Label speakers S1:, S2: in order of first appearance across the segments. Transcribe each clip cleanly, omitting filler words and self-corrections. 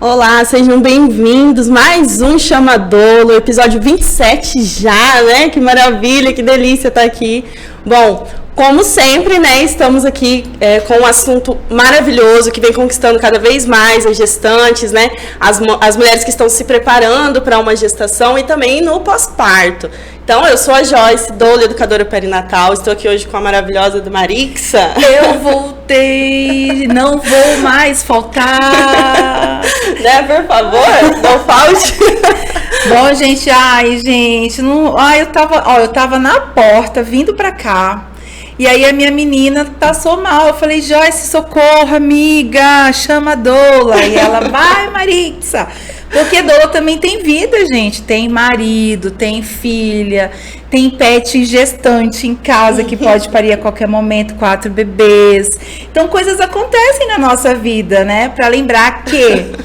S1: Olá, sejam bem-vindos, mais um Chama Dolo, episódio 27 já, né? Que maravilha, que delícia estar aqui. Bom, como sempre, né, estamos aqui com um assunto maravilhoso que vem conquistando cada vez mais as gestantes, né? As mulheres que estão se preparando para uma gestação e também no pós-parto. Então, eu sou a Joyce Dolo, educadora perinatal. Estou aqui hoje com a maravilhosa do Marixa.
S2: Eu voltei, não vou mais faltar.
S1: Né, por favor, não falte.
S2: Bom, gente, não, eu tava na porta vindo pra cá. E aí a minha menina passou mal. Eu falei, Joyce, socorro, amiga, chama a Dola. E ela, vai, Marixa. Porque Dola também tem vida, gente. Tem marido, tem filha, tem pet gestante em casa que pode parir a qualquer momento, 4 bebês. Então, coisas acontecem na nossa vida, né? Pra lembrar que,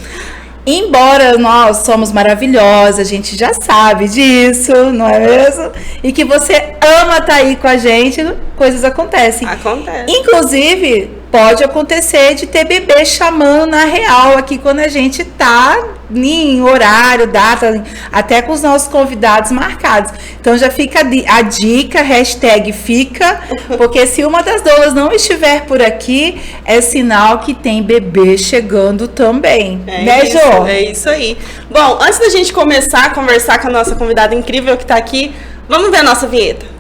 S2: embora nós somos maravilhosas, a gente já sabe disso, não é mesmo? E que você ama estar aí com a gente, coisas acontecem.
S1: Acontece.
S2: Inclusive, pode acontecer de ter bebê chamando na real aqui quando a gente tá em horário, data, até com os nossos convidados marcados. Então já fica a dica, hashtag fica, porque se uma das doulas não estiver por aqui, é sinal que tem bebê chegando também. Né, Jô?
S1: É isso aí. Bom, antes da gente começar a conversar com a nossa convidada incrível que tá aqui, vamos ver a nossa vinheta.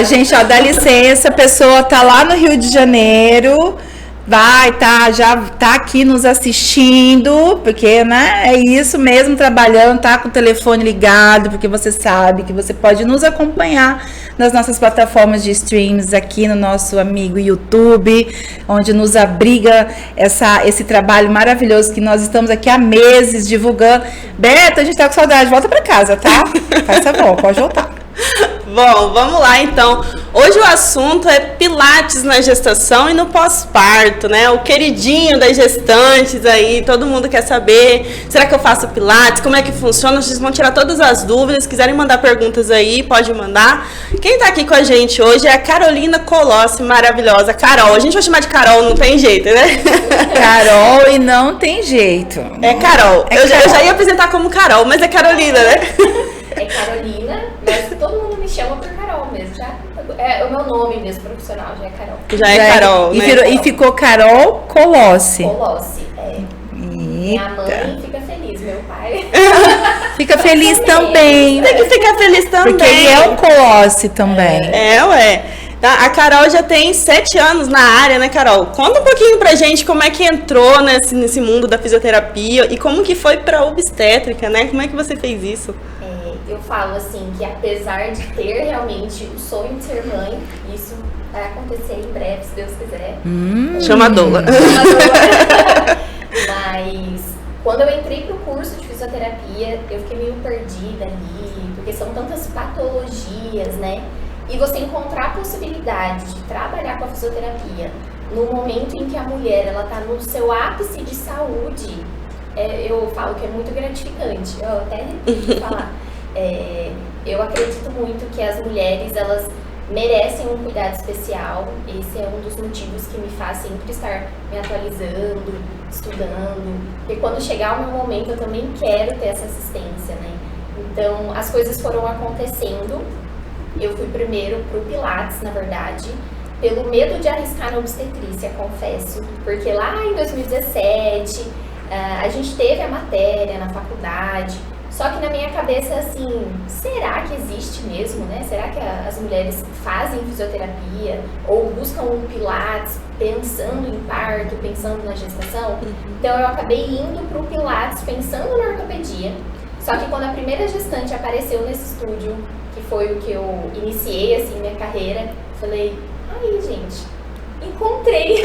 S2: Gente, ó, dá licença, a pessoa tá lá no Rio de Janeiro, já tá aqui nos assistindo, porque, né, é isso mesmo, trabalhando, tá com o telefone ligado, porque você sabe que você pode nos acompanhar nas nossas plataformas de streams aqui no nosso amigo YouTube, onde nos abriga esse trabalho maravilhoso que nós estamos aqui há meses divulgando. Beto, a gente tá com saudade, volta pra casa, tá? Faz favor, pode voltar.
S1: Bom, vamos lá então. Hoje o assunto é Pilates na gestação e no pós-parto, né? O queridinho das gestantes aí, todo mundo quer saber. Será que eu faço Pilates? Como é que funciona? Vocês vão tirar todas as dúvidas. Se quiserem mandar perguntas aí, pode mandar. Quem tá aqui com a gente hoje é a Carolina Colossi, maravilhosa. Carol, a gente vai chamar de Carol, não tem jeito, né?
S2: Carol e não tem jeito.
S1: É Carol. Eu já ia apresentar como Carol, mas é Carolina, né?
S3: É Carolina, mas todo mundo me chama por Carol mesmo, já. É o meu nome mesmo profissional, já é Carol.
S1: Já é Carol, né?
S2: E ficou Carol Colossi.
S3: Colossi, é.
S2: Eita.
S3: Minha mãe fica feliz, meu pai.
S2: Fica feliz também.
S1: Tem que ficar feliz também.
S2: Porque ele é um Colossi também.
S1: Ué. A Carol já tem 7 anos na área, né, Carol? Conta um pouquinho pra gente como é que entrou nesse mundo da fisioterapia e como que foi pra obstétrica, né? Como é que você fez isso?
S3: Eu falo assim, que apesar de ter realmente o sonho de ser mãe, isso vai acontecer em breve, se Deus quiser.
S1: Chama a Dola.
S3: Mas quando eu entrei pro curso de fisioterapia, eu fiquei meio perdida ali, porque são tantas patologias, né? E você encontrar a possibilidade de trabalhar com a fisioterapia no momento em que a mulher ela está no seu ápice de saúde, eu falo que é muito gratificante. Eu até repito falar. Eu acredito muito que as mulheres elas merecem um cuidado especial. Esse é um dos motivos que me faz sempre estar me atualizando, estudando. E quando chegar o meu momento, eu também quero ter essa assistência, né? Então, as coisas foram acontecendo. Eu fui primeiro pro Pilates, na verdade, pelo medo de arriscar na obstetrícia, confesso. Porque lá em 2017, a gente teve a matéria na faculdade. Só que na minha cabeça, assim, será que existe mesmo, né? Será que as mulheres fazem fisioterapia ou buscam um Pilates pensando em parto, pensando na gestação? Então eu acabei indo para o Pilates pensando na ortopedia. Só que quando a primeira gestante apareceu nesse estúdio, que foi o que eu iniciei, assim, minha carreira, falei, aí, gente, encontrei.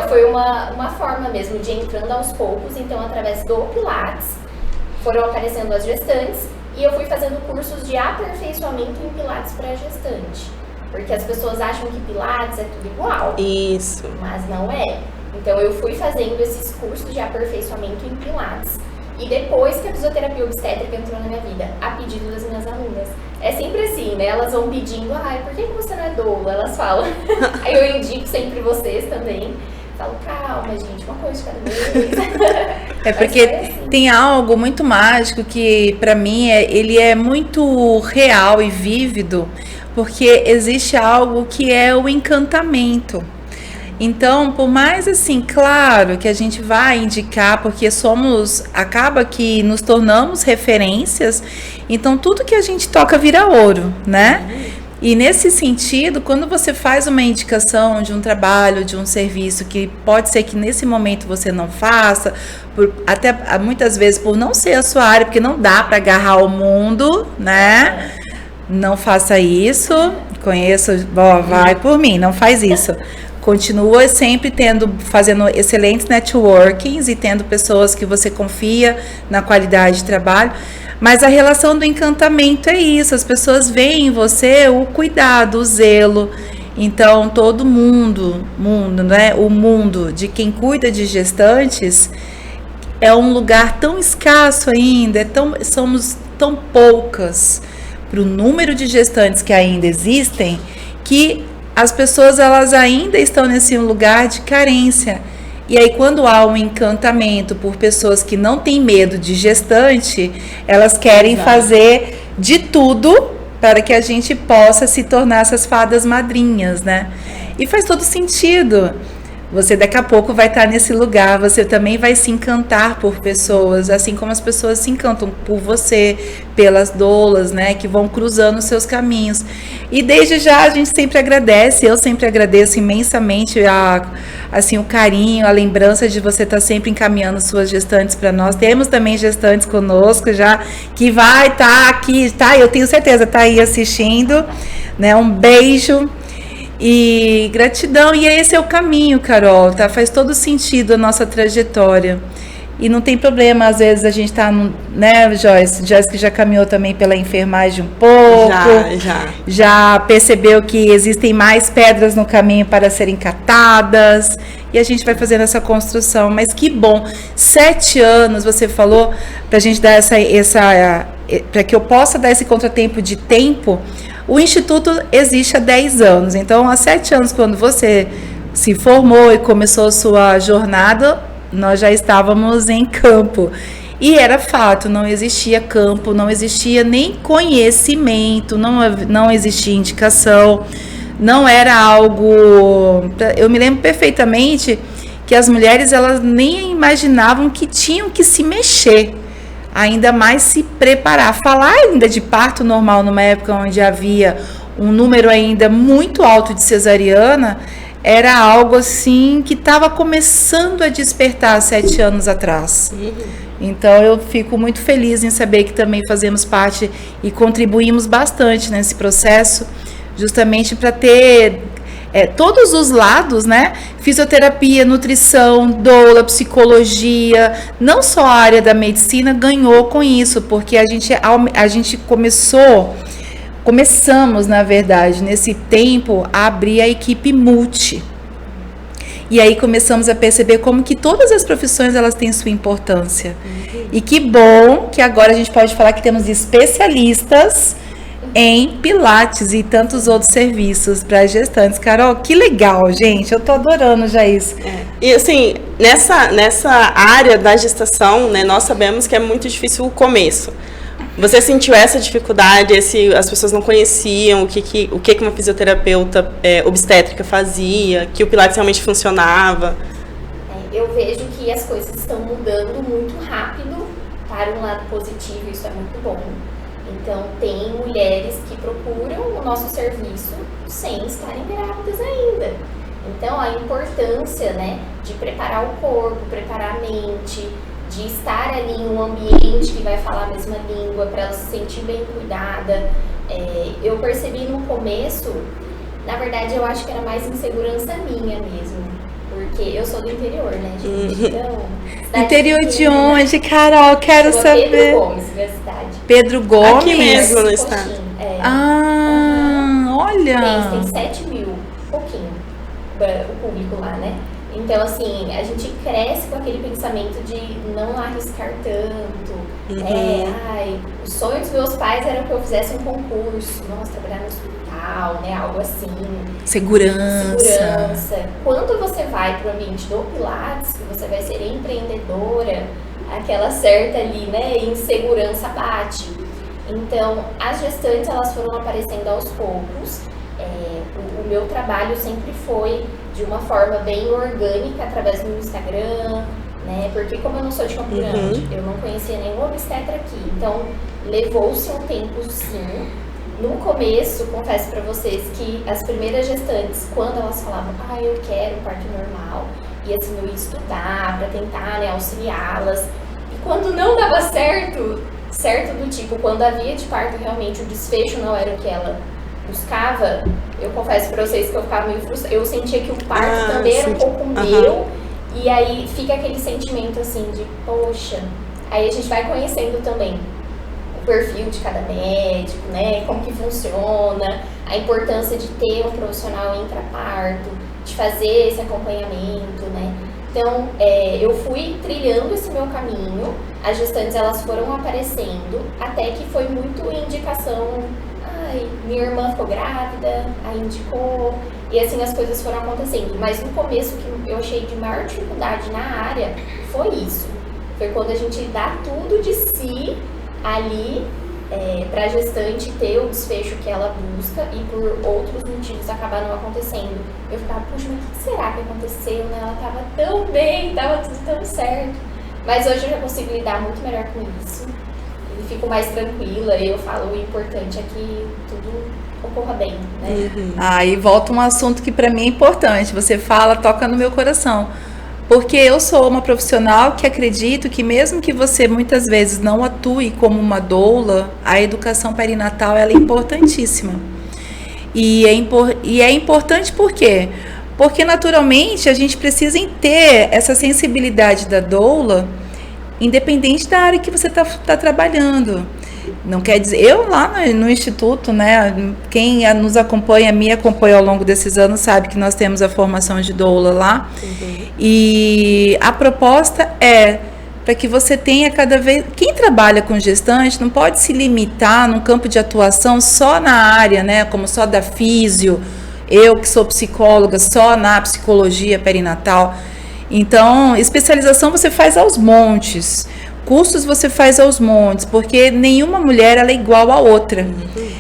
S3: Foi uma forma mesmo de ir entrando aos poucos, então através do Pilates, foram aparecendo as gestantes e eu fui fazendo cursos de aperfeiçoamento em Pilates para gestante. Porque as pessoas acham que Pilates é tudo igual.
S1: Isso.
S3: Mas não é. Então eu fui fazendo esses cursos de aperfeiçoamento em Pilates. E depois que a fisioterapia obstétrica entrou na minha vida, a pedido das minhas alunas. É sempre assim, né? Elas vão pedindo, por que você não é doula? Elas falam. Aí eu indico sempre vocês também. Falo, calma, gente, uma coisa de cada vez.
S2: É porque tem algo muito mágico que, para mim, ele é muito real e vívido, porque existe algo que é o encantamento. Então, por mais assim, claro que a gente vai indicar, porque acaba que nos tornamos referências, então tudo que a gente toca vira ouro, né? E nesse sentido, quando você faz uma indicação de um trabalho, de um serviço que pode ser que nesse momento você não faça, até muitas vezes por não ser a sua área, porque não dá para agarrar o mundo, né? Não faça isso, vai por mim, não faz isso. Continua sempre fazendo excelentes networkings e tendo pessoas que você confia na qualidade de trabalho. Mas a relação do encantamento é isso, as pessoas veem em você o cuidado, o zelo. Então, todo mundo, né? O mundo de quem cuida de gestantes é um lugar tão escasso ainda, somos tão poucas para o número de gestantes que ainda existem, que as pessoas elas ainda estão nesse lugar de carência. E aí, quando há um encantamento por pessoas que não têm medo de gestante, elas querem fazer de tudo para que a gente possa se tornar essas fadas madrinhas, né? E faz todo sentido. Você daqui a pouco vai estar nesse lugar, você também vai se encantar por pessoas, assim como as pessoas se encantam por você, pelas doulas, né, que vão cruzando os seus caminhos. E desde já a gente sempre agradece, eu sempre agradeço imensamente assim, o carinho, a lembrança de você estar sempre encaminhando suas gestantes para nós. Temos também gestantes conosco já, que vai estar aqui, tá? Eu tenho certeza, tá aí assistindo, né? Um beijo. E gratidão, e esse é o caminho, Carol, tá? Faz todo sentido a nossa trajetória. E não tem problema, às vezes a gente tá, né, Joyce que já caminhou também pela enfermagem um pouco. Já percebeu que existem mais pedras no caminho para serem catadas. E a gente vai fazendo essa construção. Mas que bom, 7 anos, você falou, pra gente dar para que eu possa dar esse contratempo de tempo. O Instituto existe há 10 anos, então há 7 anos, quando você se formou e começou a sua jornada, nós já estávamos em campo. E era fato, não existia campo, não existia nem conhecimento, não existia indicação, não era algo... Eu me lembro perfeitamente que as mulheres elas nem imaginavam que tinham que se mexer. Ainda mais se preparar. Falar ainda de parto normal numa época onde havia um número ainda muito alto de cesariana, era algo assim que estava começando a despertar 7 anos atrás. Então eu fico muito feliz em saber que também fazemos parte e contribuímos bastante nesse processo, justamente para ter todos os lados, né? Fisioterapia, nutrição, doula, psicologia, não só a área da medicina ganhou com isso, porque a gente começou começamos, na verdade, nesse tempo, a abrir a equipe multi. E aí começamos a perceber como que todas as profissões elas têm sua importância. E que bom que agora a gente pode falar que temos especialistas em Pilates e tantos outros serviços para gestantes. Carol, que legal, gente. Eu tô adorando já isso.
S1: E assim, nessa área da gestação, né, nós sabemos que é muito difícil o começo. Você sentiu essa dificuldade? As pessoas não conheciam o que uma fisioterapeuta obstétrica fazia, que o Pilates realmente funcionava?
S3: Eu vejo que as coisas estão mudando muito rápido para um lado positivo, isso é muito bom. Então, tem mulheres que procuram o nosso serviço sem estarem grávidas ainda. Então, a importância, né, de preparar o corpo, preparar a mente, de estar ali em um ambiente que vai falar a mesma língua, para ela se sentir bem cuidada. Eu percebi no começo, na verdade, eu acho que era mais insegurança minha mesmo. Porque eu sou do interior, né, gente? Então,
S2: interior de onde, Carol? Quero saber.
S3: Pedro Gomes, minha cidade.
S2: Pedro Gomes?
S1: Aqui mesmo no estado.
S2: Olha!
S3: Tem 7 mil, pouquinho, o público lá, né? Então, assim, a gente cresce com aquele pensamento de não arriscar tanto. O sonho dos meus pais era que eu fizesse um concurso. Nossa, trabalhar no hospital, né? Algo assim.
S2: Segurança.
S3: Quando você vai para o ambiente do Pilates, que você vai ser empreendedora, aquela certa ali, né? Insegurança bate. Então, as gestantes, elas foram aparecendo aos poucos. O meu trabalho sempre foi de uma forma bem orgânica, através do Instagram, né? Porque como eu não sou de Campo Grande, eu não conhecia nenhum obstetra aqui. Então, levou-se um tempo, sim. No começo, confesso pra vocês que as primeiras gestantes, quando elas falavam, eu quero parto normal, e assim, eu ia estudar pra tentar, né, auxiliá-las. E quando não dava certo do tipo, quando havia de parto, realmente o desfecho não era o que ela buscava, eu confesso pra vocês que eu ficava meio frustrada. Eu sentia que o parto também era um pouco meu, e aí fica aquele sentimento assim de, poxa, aí a gente vai conhecendo também o perfil de cada médico, né, como que funciona, a importância de ter um profissional intraparto, de fazer esse acompanhamento, né. Então, eu fui trilhando esse meu caminho, as gestantes elas foram aparecendo, até que foi muito indicação. Minha irmã ficou grávida, aí indicou, e assim as coisas foram acontecendo. Mas no começo, que eu achei de maior dificuldade na área, foi isso. Foi quando a gente dá tudo de si ali para a gestante ter o desfecho que ela busca e por outros motivos acabar não acontecendo. Eu ficava, puxa, mas o que será que aconteceu, né? Ela estava tão bem, estava tudo tão certo. Mas hoje eu já consigo lidar muito melhor com isso. E fico mais tranquila, e eu falo, o importante é que tudo ocorra bem, né?
S2: Aí volta um assunto que para mim é importante. Você fala, toca no meu coração. Porque eu sou uma profissional que acredito que mesmo que você muitas vezes não atue como uma doula, a educação perinatal ela é importantíssima. E é importante por quê? Porque naturalmente a gente precisa ter essa sensibilidade da doula, independente da área que você está trabalhando. Não quer dizer, eu lá no Instituto, né, quem me acompanha ao longo desses anos sabe que nós temos a formação de doula lá, e a proposta é para que você tenha cada vez, quem trabalha com gestante não pode se limitar num campo de atuação só na área, né, como só da físio, eu que sou psicóloga, só na psicologia perinatal. Então, especialização você faz aos montes, cursos você faz aos montes, porque nenhuma mulher ela é igual a outra.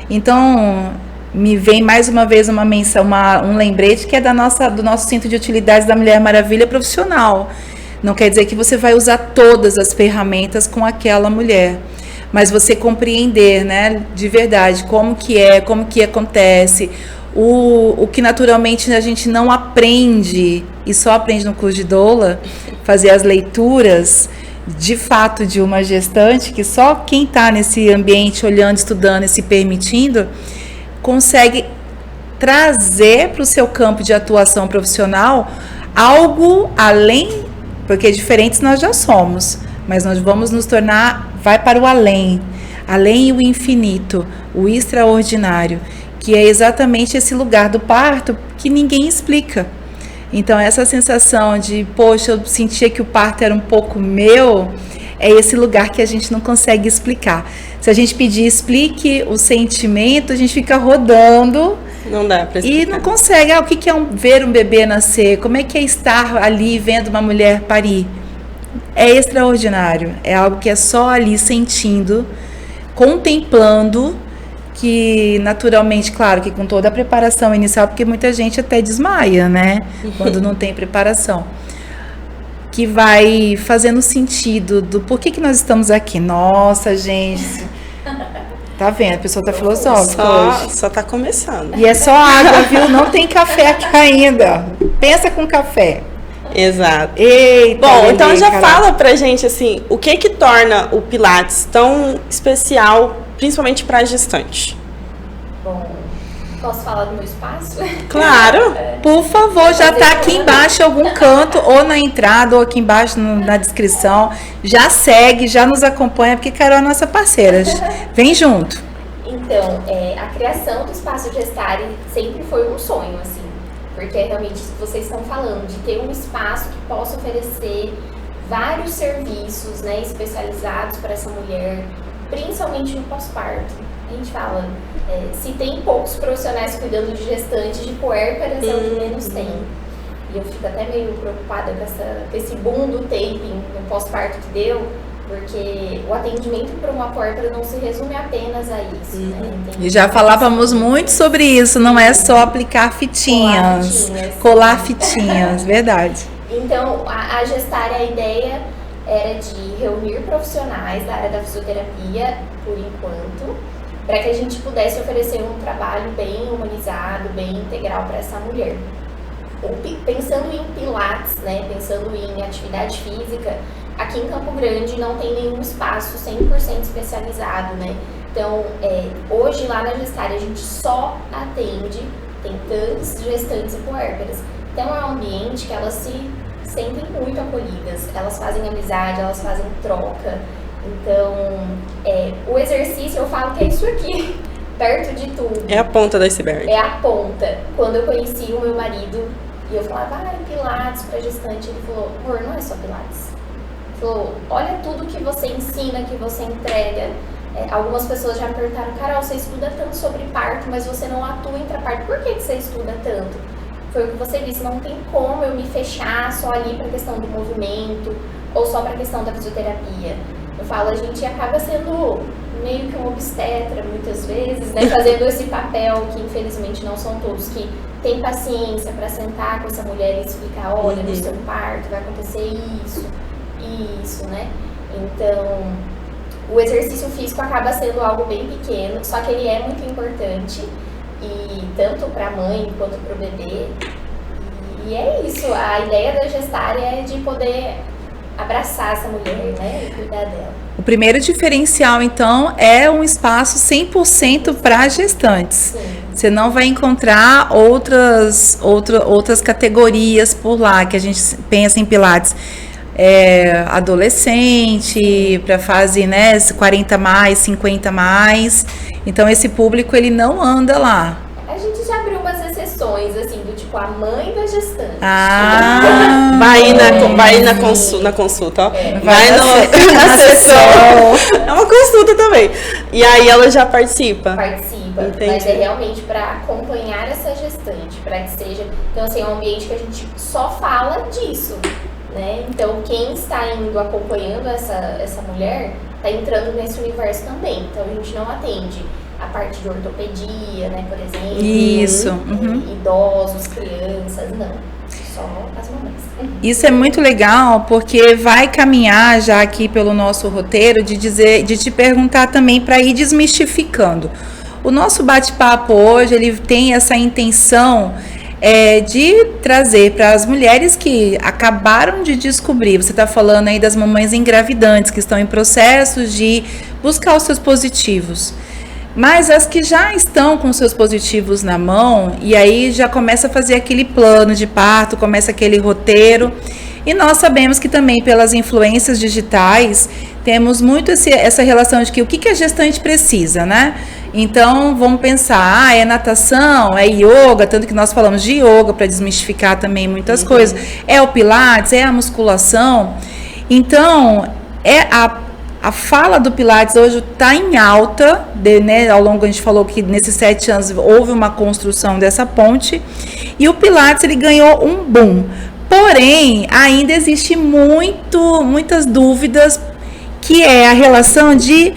S2: Então, me vem mais uma vez uma menção, um lembrete que é do nosso Cinto de Utilidades da Mulher Maravilha profissional. Não quer dizer que você vai usar todas as ferramentas com aquela mulher, mas você compreender, né, de verdade, como que acontece, o que naturalmente a gente não aprende, e só aprende no curso de doula, fazer as leituras, de fato, de uma gestante, que só quem está nesse ambiente, olhando, estudando e se permitindo, consegue trazer para o seu campo de atuação profissional algo além, porque diferentes nós já somos, mas nós vamos nos tornar, vai para o além. além e o infinito, o extraordinário, que é exatamente esse lugar do parto que ninguém explica. Então, essa sensação de, poxa, eu sentia que o parto era um pouco meu, é esse lugar que a gente não consegue explicar. Se a gente pedir explique o sentimento, a gente fica rodando.
S1: Não dá para explicar.
S2: E não consegue. O que é ver um bebê nascer? Como é que é estar ali vendo uma mulher parir? É extraordinário. É algo que é só ali sentindo, contemplando, que naturalmente, claro, que com toda a preparação inicial, porque muita gente até desmaia, né? Quando não tem preparação. Que vai fazendo sentido do porquê que nós estamos aqui. Nossa, gente. Tá vendo? A pessoa tá filosófica hoje.
S1: Só tá começando.
S2: E é só água, viu? Não tem café aqui ainda. Pensa com café.
S1: Exato.
S2: Eita,
S1: bom, então já fala pra gente, assim, o que torna o Pilates tão especial, principalmente pra gestante?
S3: Bom, posso falar do meu espaço?
S1: Claro.
S2: Por favor, já tá aqui embaixo em algum canto, ou na entrada, ou aqui embaixo na descrição. Já segue, já nos acompanha, porque Carol é nossa parceira. Vem junto.
S3: Então, a criação do espaço Gestare sempre foi um sonho, assim. Porque é realmente isso que vocês estão falando, de ter um espaço que possa oferecer vários serviços, né, especializados para essa mulher, principalmente no pós-parto. A gente fala, se tem poucos profissionais cuidando de gestantes, de puérperas, é o que menos tem. E eu fico até meio preocupada com esse boom do taping no pós-parto que deu, porque o atendimento para uma puérpera não se resume apenas a isso. Né?
S2: E já falávamos muito sobre isso, não é só aplicar fitinhas, colar fitinhas, verdade.
S3: Então, a Gestare, a ideia era de reunir profissionais da área da fisioterapia, por enquanto, para que a gente pudesse oferecer um trabalho bem humanizado, bem integral para essa mulher. Pensando em Pilates, né, pensando em atividade física, aqui em Campo Grande não tem nenhum espaço 100% especializado, né? Então, hoje lá na Gestare a gente só atende tentantes, gestantes e puérperas. Então, é um ambiente que elas se sentem muito acolhidas, elas fazem amizade, elas fazem troca. Então, o exercício, eu falo que é isso aqui, perto de tudo.
S1: É a ponta do iceberg.
S3: É a ponta. Quando eu conheci o meu marido, e eu falava, Pilates para gestante, ele falou, amor, não é só Pilates. Ele falou, olha tudo que você ensina, que você entrega. Algumas pessoas já me perguntaram, Carol, você estuda tanto sobre parto, mas você não atua em parto. Por que você estuda tanto? Foi o que você disse, não tem como eu me fechar só ali para a questão do movimento ou só para a questão da fisioterapia. Eu falo, a gente acaba sendo meio que um obstetra muitas vezes, né, fazendo esse papel que infelizmente não são todos que têm paciência para sentar com essa mulher e explicar, olha, no seu parto vai acontecer isso, né? Então, o exercício físico acaba sendo algo bem pequeno, só que ele é muito importante, e tanto para a mãe quanto para o bebê. E é isso, a ideia da Gestare é de poder abraçar essa mulher, né, e cuidar dela.
S2: O primeiro diferencial, então, é um espaço 100% para gestantes.
S3: Sim.
S2: Você não vai encontrar outras categorias por lá, que a gente pensa em Pilates. Adolescente, para fase, né, 40 mais, 50 mais. Então, esse público, ele não anda lá.
S3: A gente já abriu umas exceções, assim, do tipo a mãe da gestante.
S1: Vai na consulta, ó.
S2: Vai
S1: na sessão. É uma consulta também. E aí ela já participa. Entendi.
S3: Mas é realmente para acompanhar essa gestante, para que seja... Então, assim, é um ambiente que a gente só fala disso, né? Então, quem está indo acompanhando essa mulher está entrando nesse universo também. Então, a gente não atende a parte de ortopedia, né, por exemplo.
S2: Isso.
S3: Idosos, crianças, não. Só as mamães.
S2: Isso é muito legal, porque vai caminhar já aqui pelo nosso roteiro de te perguntar também para ir desmistificando. O nosso bate-papo hoje, ele tem essa intenção de trazer para as mulheres que acabaram de descobrir, você está falando aí das mamães engravidantes que estão em processos de buscar os seus positivos, mas as que já estão com seus positivos na mão, e aí já começa a fazer aquele plano de parto, começa aquele roteiro, E nós sabemos que também pelas influências digitais temos muito essa relação de que o que a gestante precisa, né? Então vamos pensar, é natação, é yoga, tanto que nós falamos de yoga para desmistificar também muitas coisas, é o pilates, é a musculação. Então a fala do Pilates hoje está em alta, né, ao longo a gente falou que nesses 7 anos houve uma construção dessa ponte, e o Pilates ele ganhou um boom. Porém, ainda existe muitas dúvidas, que é a relação de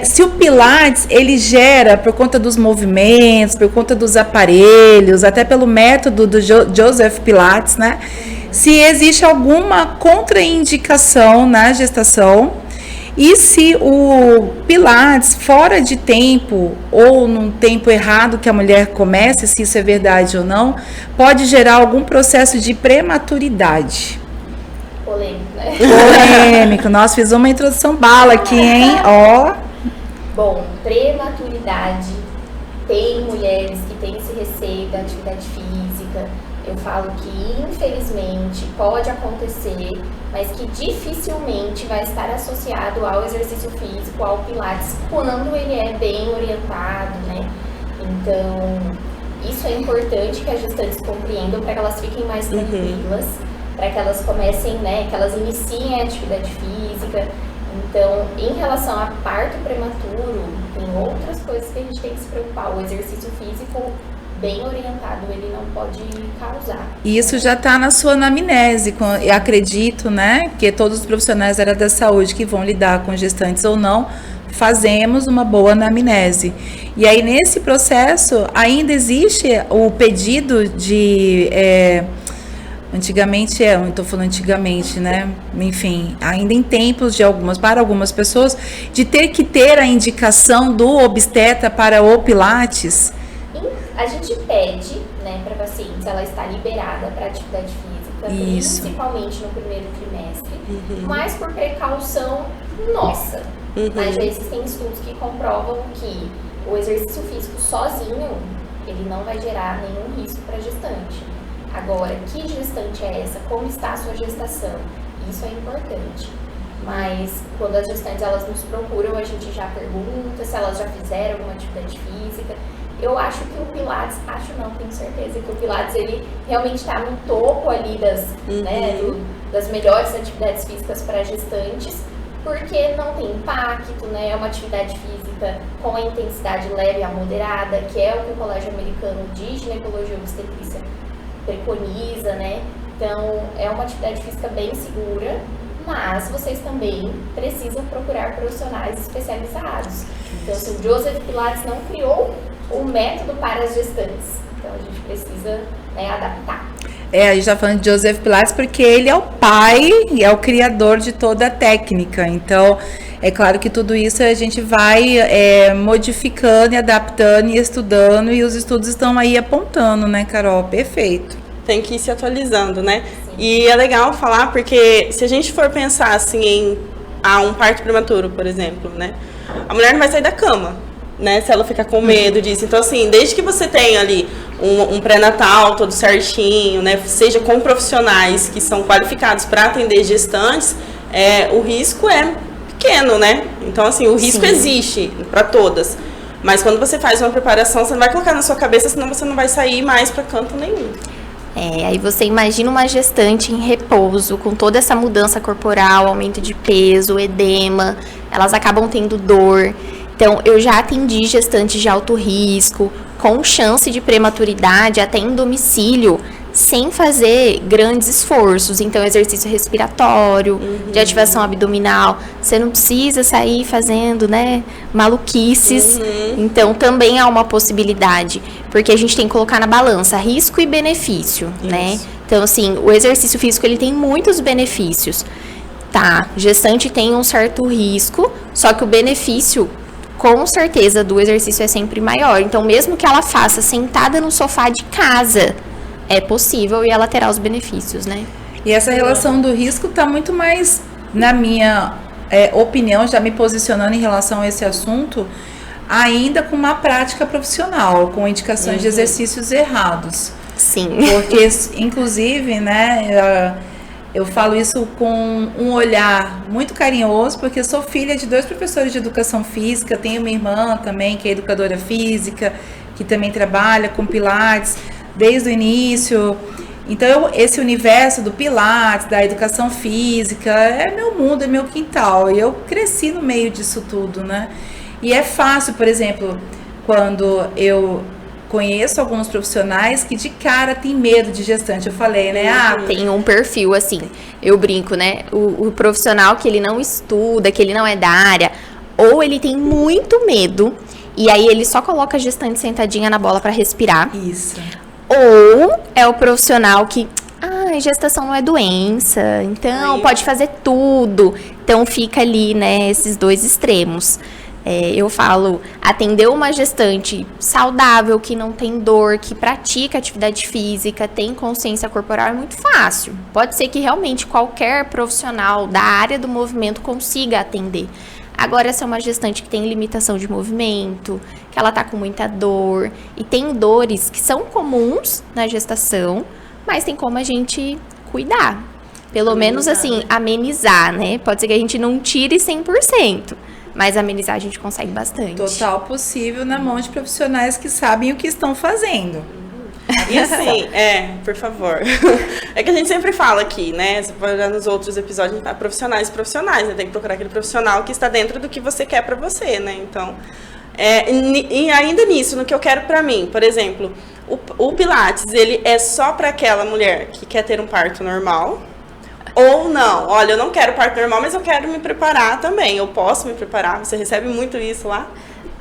S2: se o Pilates ele gera, por conta dos movimentos, por conta dos aparelhos, até pelo método do Joseph Pilates, né? Se existe alguma contraindicação na gestação e se o Pilates fora de tempo ou num tempo errado que a mulher comece, se isso é verdade ou não, pode gerar algum processo de prematuridade.
S3: Polêmico, né?
S2: Polêmico. Nós fizemos uma introdução bala aqui, hein? Ó.
S3: Bom, prematuridade, tem mulheres que têm esse receio da atividade física. Eu falo que, infelizmente, pode acontecer, mas que dificilmente vai estar associado ao exercício físico, ao Pilates, quando ele é bem orientado, né? Então, isso é importante que as gestantes compreendam para que elas fiquem mais tranquilas, para que elas comecem, né, que elas iniciem a atividade física. Então, em relação a parto prematuro, tem outras coisas que a gente tem que se preocupar. O exercício físico bem orientado, ele não pode causar.
S2: Isso já está na sua anamnese, eu acredito, né, que todos os profissionais da área da saúde que vão lidar com gestantes ou não, fazemos uma boa anamnese. E aí, nesse processo, ainda existe o pedido de... Antigamente, eu estou falando antigamente, né? Enfim, ainda em tempos para algumas pessoas, de ter que ter a indicação do obstetra para o Pilates.
S3: A gente pede, né, para a paciente, se ela está liberada para atividade física, principalmente no primeiro trimestre, mas por precaução nossa. Mas já existem estudos que comprovam que o exercício físico sozinho, ele não vai gerar nenhum risco para a gestante. Agora, que gestante é essa? Como está a sua gestação? Isso é importante. Mas quando as gestantes elas nos procuram, a gente já pergunta se elas já fizeram alguma atividade física. Eu acho que o Pilates, tenho certeza que o Pilates ele realmente está no topo ali das melhores atividades físicas para gestantes, porque não tem impacto, né? É uma atividade física com a intensidade leve a moderada, que é o que o Colégio Americano de Ginecologia e Obstetrícia preconiza, né? Então, é uma atividade física bem segura, mas vocês também precisam procurar profissionais especializados. Então, se o Joseph Pilates não criou o método para as gestantes, então a gente precisa, né, adaptar.
S2: A gente está falando de Joseph Pilates porque ele é o pai e é o criador de toda a técnica. Então, é claro que tudo isso a gente vai modificando e adaptando e estudando, e os estudos estão aí apontando, né, Carol? Perfeito.
S1: Tem que ir se atualizando, né? Sim. E é legal falar porque se a gente for pensar assim em um parto prematuro, por exemplo, né? A mulher não vai sair da cama, né? Se ela ficar com medo disso. Então, assim, desde que você tenha ali um pré-natal todo certinho, né? Seja com profissionais que são qualificados para atender gestantes, o risco é pequeno, né? Então, assim, o risco existe para todas. Mas quando você faz uma preparação, você não vai colocar na sua cabeça, senão você não vai sair mais para canto nenhum.
S4: Aí você imagina uma gestante em repouso, com toda essa mudança corporal, aumento de peso, edema, elas acabam tendo dor. Então, eu já atendi gestantes de alto risco, com chance de prematuridade, até em domicílio, sem fazer grandes esforços. Então, exercício respiratório, de ativação abdominal. Você não precisa sair fazendo, né, maluquices. Então, também há uma possibilidade. Porque a gente tem que colocar na balança risco e benefício, né? Então, assim, o exercício físico, ele tem muitos benefícios. Tá, gestante tem um certo risco, só que o benefício, com certeza, do exercício é sempre maior. Então, mesmo que ela faça sentada no sofá de casa, é possível e ela terá os benefícios, né?
S2: E essa relação do risco está muito mais, na minha opinião, já me posicionando em relação a esse assunto, ainda com uma prática profissional, com indicações de exercícios errados.
S4: Sim.
S2: Porque, inclusive, né, eu falo isso com um olhar muito carinhoso, porque eu sou filha de 2 professores de educação física, tenho uma irmã também, que é educadora física, que também trabalha com Pilates desde o início. Então, esse universo do Pilates, da educação física, é meu mundo, é meu quintal. E eu cresci no meio disso tudo, né? E é fácil, por exemplo, quando eu conheço alguns profissionais que de cara tem medo de gestante. Eu falei, né?
S4: Tem um perfil, assim, eu brinco, né? O profissional que ele não estuda, que ele não é da área, ou ele tem muito medo, e aí ele só coloca a gestante sentadinha na bola para respirar.
S2: Isso.
S4: Ou é o profissional que, gestação não é doença, então pode fazer tudo. Então fica ali, né, esses 2 extremos. Eu falo, atender uma gestante saudável, que não tem dor, que pratica atividade física, tem consciência corporal, é muito fácil. Pode ser que realmente qualquer profissional da área do movimento consiga atender. Agora, se é uma gestante que tem limitação de movimento, que ela tá com muita dor, e tem dores que são comuns na gestação, mas tem como a gente cuidar. Pelo menos, assim, amenizar, né? Pode ser que a gente não tire 100%. Mas amenizar a gente consegue bastante.
S2: Total possível na mão de profissionais que sabem o que estão fazendo.
S1: E assim, por favor. É que a gente sempre fala aqui, né? Você pode olhar nos outros episódios, a gente fala profissionais, né? Tem que procurar aquele profissional que está dentro do que você quer pra você, né? Então, e ainda nisso, no que eu quero pra mim, por exemplo, o Pilates, ele é só pra aquela mulher que quer ter um parto normal. Ou não, olha, eu não quero parto normal, mas eu quero me preparar também. Eu posso me preparar? Você recebe muito isso lá?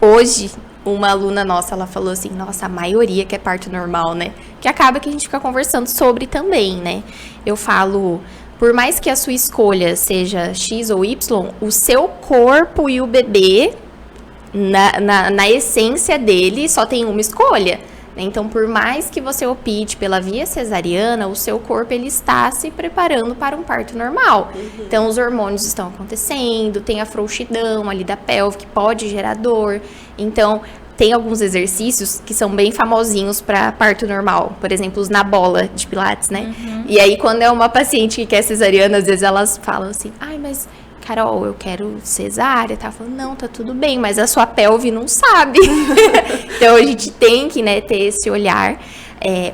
S4: Hoje, uma aluna nossa, ela falou assim, nossa, a maioria quer parto normal, né? Que acaba que a gente fica conversando sobre também, né? Eu falo, por mais que a sua escolha seja X ou Y, o seu corpo e o bebê, na essência dele, só tem uma escolha. Então, por mais que você opte pela via cesariana, o seu corpo ele está se preparando para um parto normal. Então, os hormônios estão acontecendo, tem a frouxidão ali da pelve que pode gerar dor. Então, tem alguns exercícios que são bem famosinhos para parto normal. Por exemplo, os na bola de Pilates, né? E aí, quando é uma paciente que quer cesariana, às vezes elas falam assim, mas Carol, eu quero cesárea, tá? Falando, não, tá tudo bem, mas a sua pelve não sabe. Então, a gente tem que, né, ter esse olhar.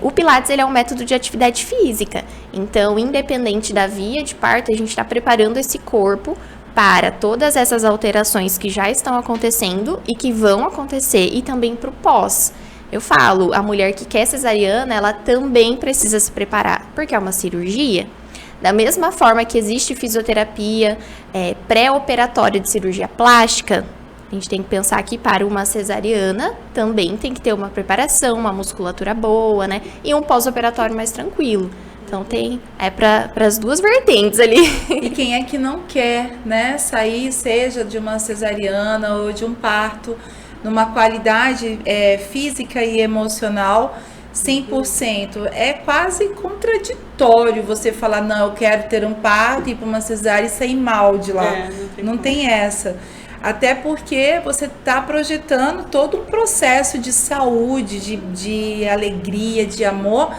S4: O Pilates, ele é um método de atividade física. Então, independente da via de parto, a gente está preparando esse corpo para todas essas alterações que já estão acontecendo e que vão acontecer, e também para o pós. Eu falo, a mulher que quer cesariana, ela também precisa se preparar, porque é uma cirurgia. Da mesma forma que existe fisioterapia pré-operatória de cirurgia plástica, a gente tem que pensar que para uma cesariana também tem que ter uma preparação, uma musculatura boa, né? E um pós-operatório mais tranquilo. Então tem para as 2 vertentes ali.
S2: E quem é que não quer, né, sair, seja de uma cesariana ou de um parto, numa qualidade física e emocional 100%. É quase contraditório você falar, não, eu quero ter um parto, ir para uma cesárea e sair mal de lá. Não tem essa. Até porque você está projetando todo um processo de saúde, de alegria, de amor,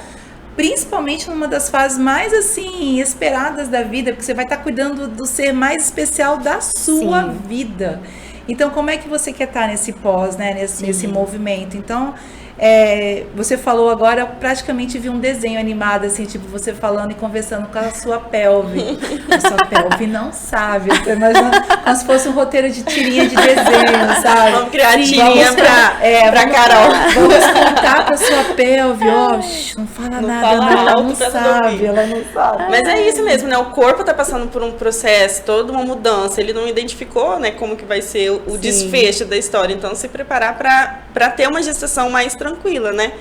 S2: principalmente numa das fases mais, assim, esperadas da vida, porque você vai estar cuidando do ser mais especial da sua vida. Então, como é que você quer estar nesse pós, né, nesse movimento? Então, você falou agora, eu praticamente vi um desenho animado, assim, tipo, você falando e conversando com a sua pelve. A sua pelve não sabe. Eu tô imaginando como se fosse um roteiro de tirinha de desenho, sabe?
S1: Vamos criar tirinha pra Carol.
S2: Vamos contar pra sua pelve, não fala nada, ela não sabe, ela não sabe.
S1: Mas é isso mesmo, né? O corpo tá passando por um processo, toda uma mudança. Ele não identificou, né, como que vai ser o desfecho da história. Então, se preparar pra ter uma gestação mais tranquila, né?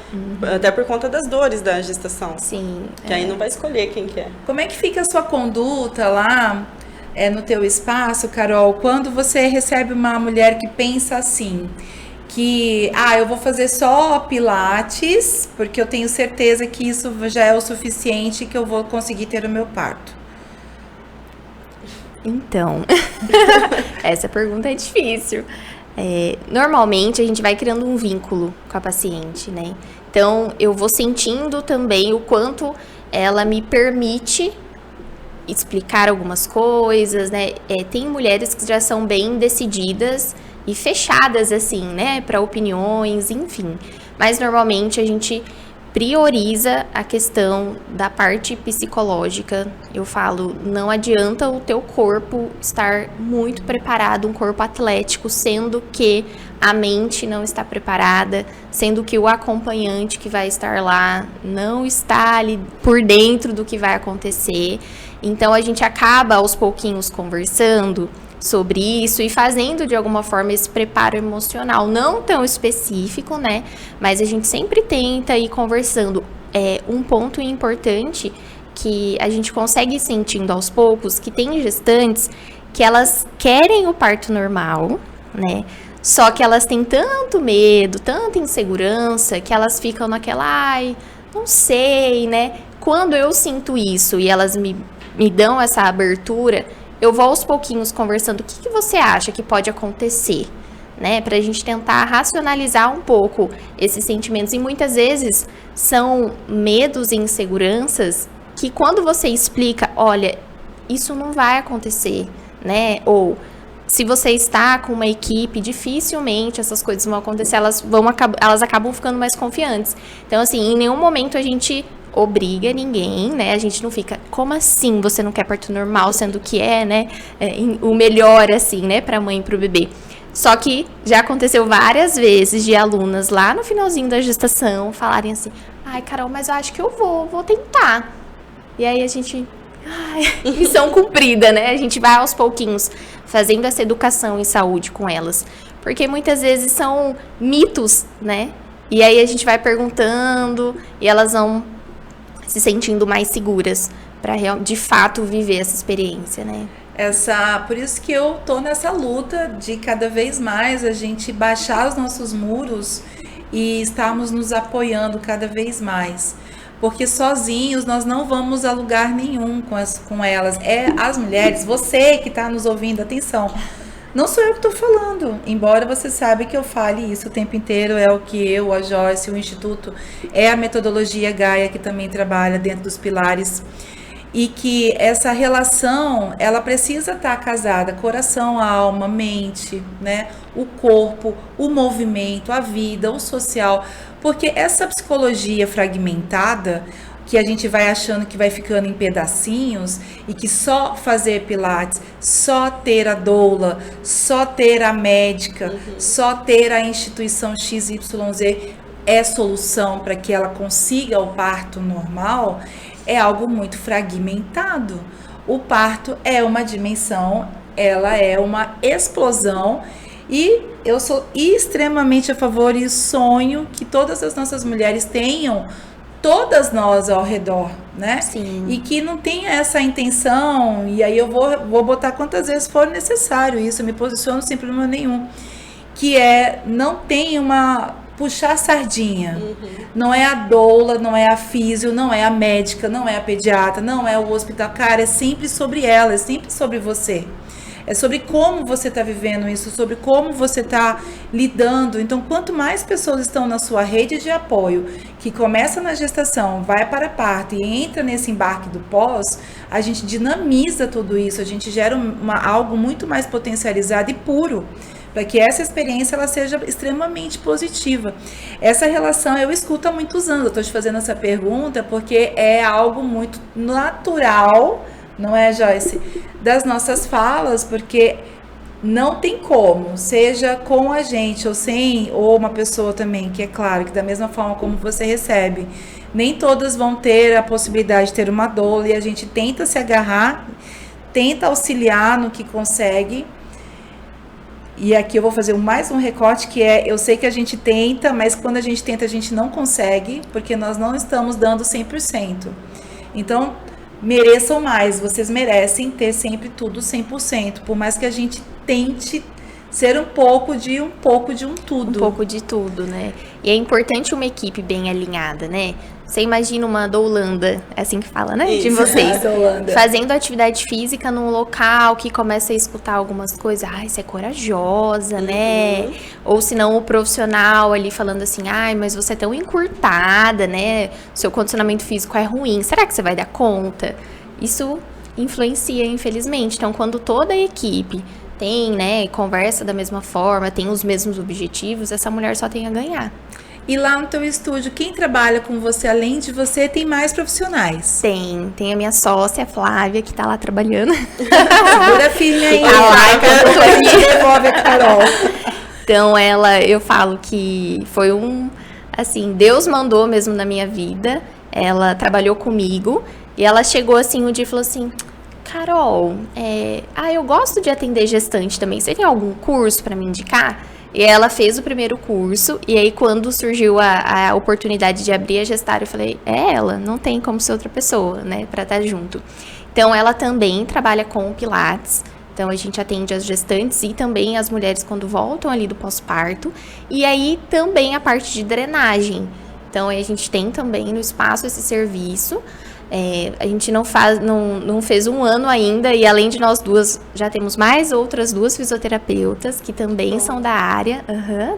S1: Até por conta das dores da gestação.
S4: Sim.
S1: Que aí não vai escolher quem quer.
S2: Como é que fica a sua conduta lá no teu espaço, Carol, quando você recebe uma mulher que pensa assim, que, eu vou fazer só Pilates, porque eu tenho certeza que isso já é o suficiente, que eu vou conseguir ter o meu parto?
S4: Então, essa pergunta é difícil. Normalmente a gente vai criando um vínculo com a paciente, né? Então, eu vou sentindo também o quanto ela me permite explicar algumas coisas, né? Tem mulheres que já são bem decididas e fechadas, assim, né? Para opiniões, enfim. Mas, normalmente, a gente prioriza a questão da parte psicológica. Eu falo, não adianta o teu corpo estar muito preparado, um corpo atlético, sendo que a mente não está preparada, sendo que o acompanhante que vai estar lá não está ali por dentro do que vai acontecer. Então, a gente acaba aos pouquinhos conversando sobre isso e fazendo de alguma forma esse preparo emocional, não tão específico, né? Mas a gente sempre tenta ir conversando. Um ponto importante que a gente consegue ir sentindo aos poucos, que tem gestantes que elas querem o parto normal, né? Só que elas têm tanto medo, tanta insegurança, que elas ficam naquela, ai, não sei, né? Quando eu sinto isso e elas me dão essa abertura, eu vou aos pouquinhos conversando, o que você acha que pode acontecer, né? Pra gente tentar racionalizar um pouco esses sentimentos. E muitas vezes são medos e inseguranças que quando você explica, olha, isso não vai acontecer, né? Ou se você está com uma equipe, dificilmente essas coisas vão acontecer, elas acabam ficando mais confiantes. Então, assim, em nenhum momento a gente obriga ninguém, né? A gente não fica, como assim você não quer parto normal, sendo que né? O melhor, assim, né? Pra mãe e pro bebê. Só que já aconteceu várias vezes de alunas lá no finalzinho da gestação falarem assim, ai, Carol, mas eu acho que eu vou tentar. E aí a gente, missão cumprida, né? A gente vai aos pouquinhos fazendo essa educação em saúde com elas. Porque muitas vezes são mitos, né? E aí a gente vai perguntando e elas vão se sentindo mais seguras para de fato viver essa experiência, né?
S2: Por isso que eu tô nessa luta de cada vez mais a gente baixar os nossos muros e estarmos nos apoiando cada vez mais. Porque sozinhos nós não vamos a lugar nenhum com elas. As mulheres, você que está nos ouvindo, atenção, não sou eu que estou falando, embora você saiba que eu fale isso o tempo inteiro, é o que eu, a Joyce, o Instituto, é a metodologia Gaia que também trabalha dentro dos pilares, e que essa relação, ela precisa estar casada, coração, alma, mente, né? O corpo, o movimento, a vida, o social, porque essa psicologia fragmentada, que a gente vai achando que vai ficando em pedacinhos e que só fazer pilates, só ter a doula, só ter a médica, só ter a instituição XYZ é solução para que ela consiga o parto normal, é algo muito fragmentado. O parto é uma dimensão, ela é uma explosão e eu sou extremamente a favor e sonho que todas as nossas mulheres tenham todas nós ao redor, né?
S4: Sim.
S2: E que não tenha essa intenção, e aí eu vou botar quantas vezes for necessário isso, eu me posiciono sem problema nenhum, que não tem puxar a sardinha, não é a doula, não é a físio, não é a médica, não é a pediatra, não é o hospital, cara, é sempre sobre ela, é sempre sobre você. É sobre como você está vivendo isso, sobre como você está lidando. Então, quanto mais pessoas estão na sua rede de apoio, que começa na gestação, vai para a parto e entra nesse embarque do pós, a gente dinamiza tudo isso, a gente gera algo muito mais potencializado e puro, para que essa experiência ela seja extremamente positiva. Essa relação eu escuto há muitos anos, eu estou te fazendo essa pergunta porque é algo muito natural, não é, Joyce? Das nossas falas, porque não tem como, seja com a gente ou sem, ou uma pessoa também, que é claro que da mesma forma como você recebe, nem todas vão ter a possibilidade de ter uma doula e a gente tenta se agarrar, tenta auxiliar no que consegue. E aqui eu vou fazer mais um recorte que eu sei que a gente tenta, mas quando a gente tenta a gente não consegue, porque nós não estamos dando 100%. Então, mereçam mais, vocês merecem ter sempre tudo 100%, por mais que a gente tente ser um pouco de um tudo.
S4: Um pouco de tudo, né? E é importante uma equipe bem alinhada, né? Você imagina uma doulanda, é assim que fala, né? De
S1: Isso,
S4: vocês.
S2: doulanda.
S4: Fazendo atividade física num local que começa a escutar algumas coisas. Ai, você é corajosa, né? Ou se não, o profissional ali falando assim, ai, mas você é tão encurtada, né? Seu condicionamento físico é ruim. Será que você vai dar conta? Isso influencia, infelizmente. Então, quando toda a equipe tem, né, conversa da mesma forma, tem os mesmos objetivos, essa mulher só tem a ganhar.
S2: E lá no teu estúdio, quem trabalha com você, além de você, tem mais profissionais?
S4: Tem a minha sócia, a Flávia, que tá lá trabalhando.
S2: Segura firme aí.
S4: Tá lá,
S2: Flávia, devolve a Carol.
S4: Então, eu falo que foi assim, Deus mandou mesmo na minha vida. Ela trabalhou comigo e ela chegou assim um dia e falou assim, Carol, eu gosto de atender gestante também. Você tem algum curso para me indicar? E ela fez o primeiro curso, e aí quando surgiu a oportunidade de abrir a Gestário, eu falei, ela, não tem como ser outra pessoa, né, pra estar junto. Então, ela também trabalha com o Pilates, então a gente atende as gestantes e também as mulheres quando voltam ali do pós-parto, e aí também a parte de drenagem. Então, a gente tem também no espaço esse serviço. A gente não fez um ano ainda, e além de nós duas, já temos mais outras 2 fisioterapeutas que também são da área.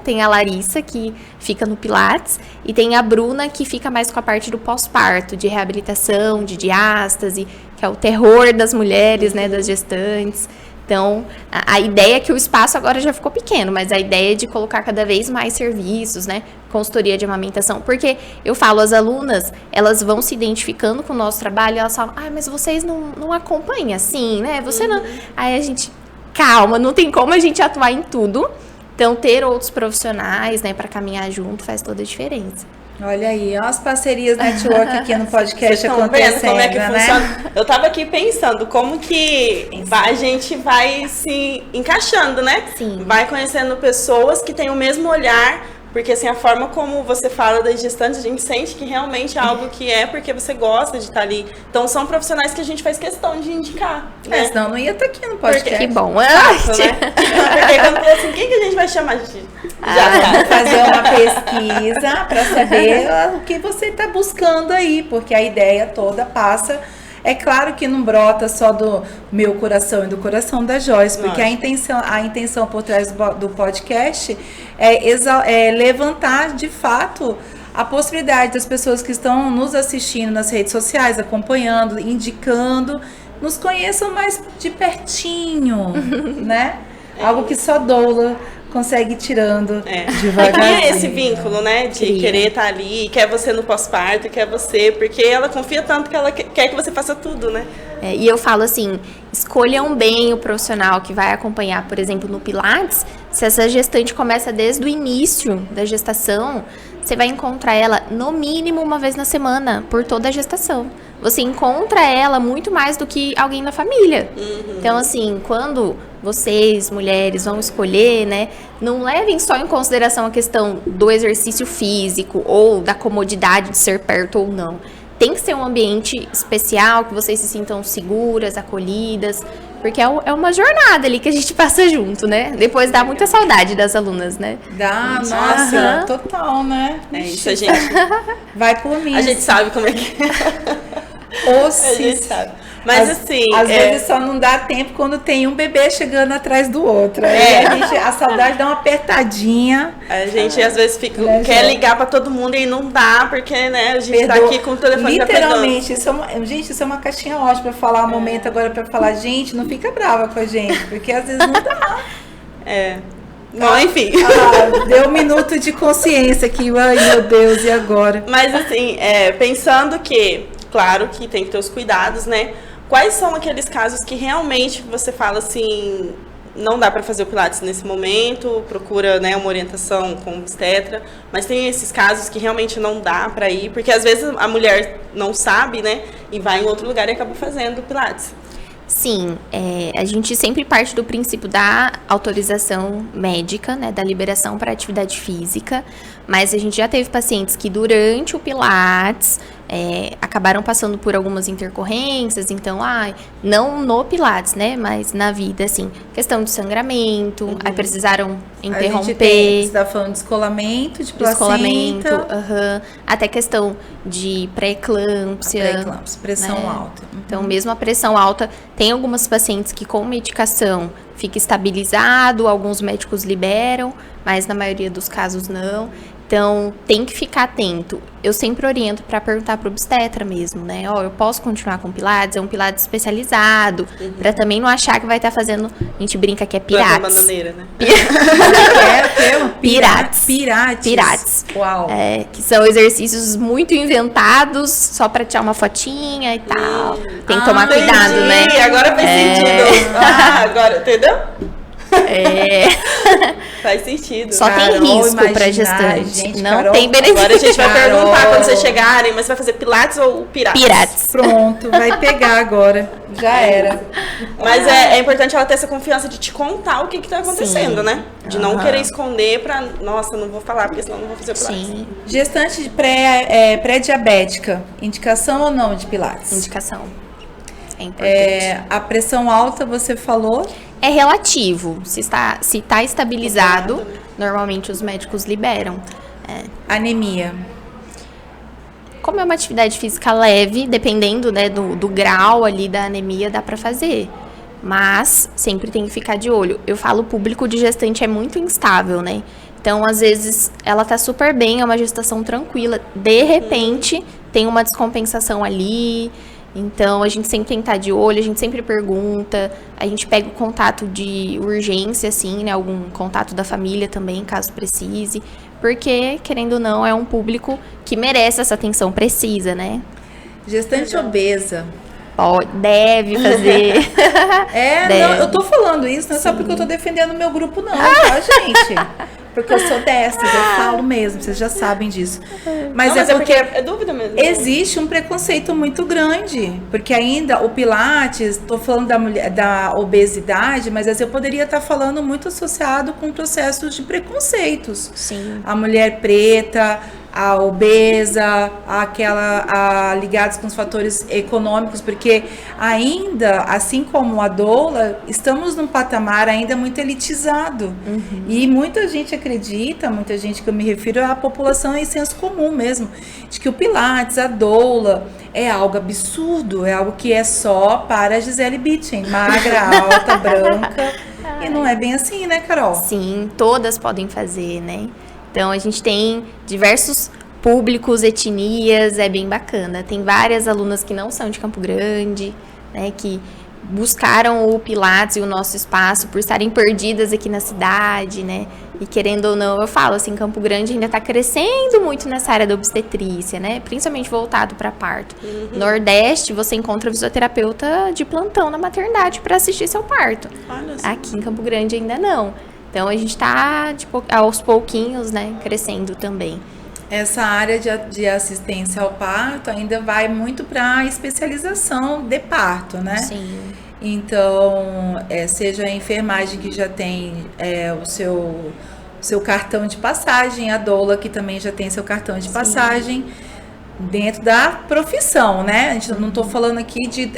S4: Tem a Larissa, que fica no Pilates, e tem a Bruna, que fica mais com a parte do pós-parto, de reabilitação, de diástase, que é o terror das mulheres, né, das gestantes. Então, a ideia é que o espaço agora já ficou pequeno, mas a ideia é de colocar cada vez mais serviços, né? Consultoria de amamentação. Porque eu falo, as alunas, elas vão se identificando com o nosso trabalho, elas falam, mas vocês não acompanham assim, né? Você não... Aí a gente, calma, não tem como a gente atuar em tudo. Então, ter outros profissionais, né, para caminhar junto faz toda a diferença.
S2: Olha aí, ó, as parcerias network aqui no podcast
S1: Vocês estão
S2: acontecendo,
S1: vendo como é que
S2: né?
S1: funciona? Eu tava aqui pensando como que a gente vai se encaixando, né?
S4: Sim.
S1: Vai conhecendo pessoas que têm o mesmo olhar, porque assim, a forma como você fala das gestantes, a gente sente que realmente é algo que é porque você gosta de estar ali. Então, são profissionais que a gente faz questão de indicar, né?
S2: Senão não ia estar aqui no podcast.
S4: Que bom.
S1: Fácil, né? Porque quando fala assim, quem que a gente vai chamar de...
S2: Fazer uma pesquisa para saber o que você está buscando aí, porque a ideia toda passa. É claro que não brota só do meu coração e do coração da Joyce, porque a intenção por trás do podcast é levantar de fato a possibilidade das pessoas que estão nos assistindo nas redes sociais, acompanhando, indicando, nos conheçam mais de pertinho, né? Algo que só doula consegue ir tirando devagarzinho.
S1: Cria esse vínculo, né? De querer estar ali, quer você no pós-parto, quer você, porque ela confia tanto que ela quer que você faça tudo, né?
S4: E eu falo assim, escolham bem o profissional que vai acompanhar, por exemplo, no Pilates. Se essa gestante começa desde o início da gestação, você vai encontrar ela no mínimo uma vez na semana, por toda a gestação. Você encontra ela muito mais do que alguém da família. Então, assim, quando vocês, mulheres, vão escolher, né, não levem só em consideração a questão do exercício físico ou da comodidade de ser perto ou não. Tem que ser um ambiente especial, que vocês se sintam seguras, acolhidas, porque é uma jornada ali que a gente passa junto, né? Depois dá muita saudade das alunas, né?
S2: Dá, nossa, total, né?
S1: É isso, a gente...
S2: Vai por mim.
S1: A gente sabe como é que é. A gente sabe. Mas assim...
S2: Às vezes só não dá tempo quando tem um bebê chegando atrás do outro. Aí a saudade dá uma apertadinha.
S1: A gente às vezes quer ligar pra todo mundo e não dá, porque, né, a gente tá aqui com o telefone
S2: literalmente, isso é uma caixinha ótima pra falar um momento agora pra falar, gente, não fica brava com a gente, porque às vezes não dá.
S1: Bom, enfim.
S2: Deu um minuto de consciência aqui, ai meu Deus, e agora?
S1: Mas assim, pensando que, claro que tem que ter os cuidados, né? Quais são aqueles casos que realmente você fala assim, não dá para fazer o Pilates nesse momento, procura, né, uma orientação com o obstetra, mas tem esses casos que realmente não dá para ir, porque às vezes a mulher não sabe, né, e vai em outro lugar e acaba fazendo o Pilates.
S4: Sim, a gente sempre parte do princípio da autorização médica, né, da liberação para atividade física, mas a gente já teve pacientes que durante o Pilates acabaram passando por algumas intercorrências, então, não no Pilates, né, mas na vida, assim, questão de sangramento, aí precisaram interromper.
S2: Você tá falando de descolamento, de placenta.
S4: Até questão de pré-eclâmpsia.
S2: Pressão alta.
S4: Então, mesmo a pressão alta, tem algumas pacientes que com medicação fica estabilizado, alguns médicos liberam, mas na maioria dos casos não. Então, tem que ficar atento. Eu sempre oriento para perguntar para o obstetra mesmo, né? Eu posso continuar com Pilates? É um Pilates especializado, para também não achar que vai estar fazendo... A gente brinca que é Pirates.
S1: Bananeira, né?
S4: Pirates.
S2: Uau.
S4: Que são exercícios muito inventados, só para tirar uma fotinha e tal. Tem que tomar cuidado, né?
S1: Agora faz sentido. Agora, entendeu? Faz sentido.
S4: Só tem risco pra gestante.
S2: Gente,
S4: não
S2: Carol,
S4: tem benefício.
S1: Agora a gente vai perguntar quando vocês chegarem, mas você vai fazer Pilates ou Pirates?
S4: Pirates.
S2: Pronto, vai pegar agora. Já era.
S1: Mas é importante ela ter essa confiança de te contar o que tá acontecendo, né? De não querer esconder pra... Nossa, não vou falar, porque senão não vou fazer Pilates.
S4: Sim,
S2: Gestante de pré-diabética, indicação ou não de Pilates?
S4: indicação. É importante.
S2: A pressão alta, você falou?
S4: É relativo. Se tá estabilizado, normalmente os médicos liberam.
S2: Anemia.
S4: Como é uma atividade física leve, dependendo, né, do grau ali da anemia, dá pra fazer. Mas sempre tem que ficar de olho. Eu falo, o público de gestante é muito instável, né? Então, às vezes, ela tá super bem, é uma gestação tranquila. De repente, tem uma descompensação ali. Então, a gente sempre tem que estar de olho, a gente sempre pergunta, a gente pega o contato de urgência, assim, né? Algum contato da família também, caso precise. Porque, querendo ou não, é um público que merece essa atenção precisa, né?
S2: Gestante obesa.
S4: Deve fazer. Deve.
S2: Não, eu tô falando isso, não é só porque eu tô defendendo o meu grupo, não, tá, gente? Porque eu sou dessas, eu falo mesmo, vocês já sabem disso. Mas
S1: é porque é dúvida mesmo.
S2: Existe um preconceito muito grande, porque ainda o Pilates, tô falando da obesidade, mas eu poderia estar falando muito associado com processos de preconceitos.
S4: Sim.
S2: A mulher preta, a obesa, ligados com os fatores econômicos, porque ainda, assim como a doula, estamos num patamar ainda muito elitizado. E muita gente acredita, muita gente que eu me refiro à população em senso comum mesmo, de que o Pilates, a doula, é algo absurdo, é algo que é só para a Gisele Bündchen, magra, alta, branca. E não é bem assim, né, Carol?
S4: Sim, todas podem fazer, né? Então, a gente tem diversos públicos, etnias, é bem bacana. Tem várias alunas que não são de Campo Grande, né, que buscaram o Pilates e o nosso espaço por estarem perdidas aqui na cidade, né? E querendo ou não, eu falo assim, Campo Grande ainda está crescendo muito nessa área da obstetrícia, né? Principalmente voltado para parto. Nordeste, você encontra fisioterapeuta de plantão na maternidade para assistir seu parto. Aqui em Campo Grande ainda não. Então, a gente está, aos pouquinhos, né, crescendo também.
S2: Essa área de assistência ao parto ainda vai muito para a especialização de parto, né?
S4: Sim.
S2: Então, seja a enfermagem que já tem o seu cartão de passagem, a doula que também já tem seu cartão de passagem, dentro da profissão, né? A gente não estou falando aqui de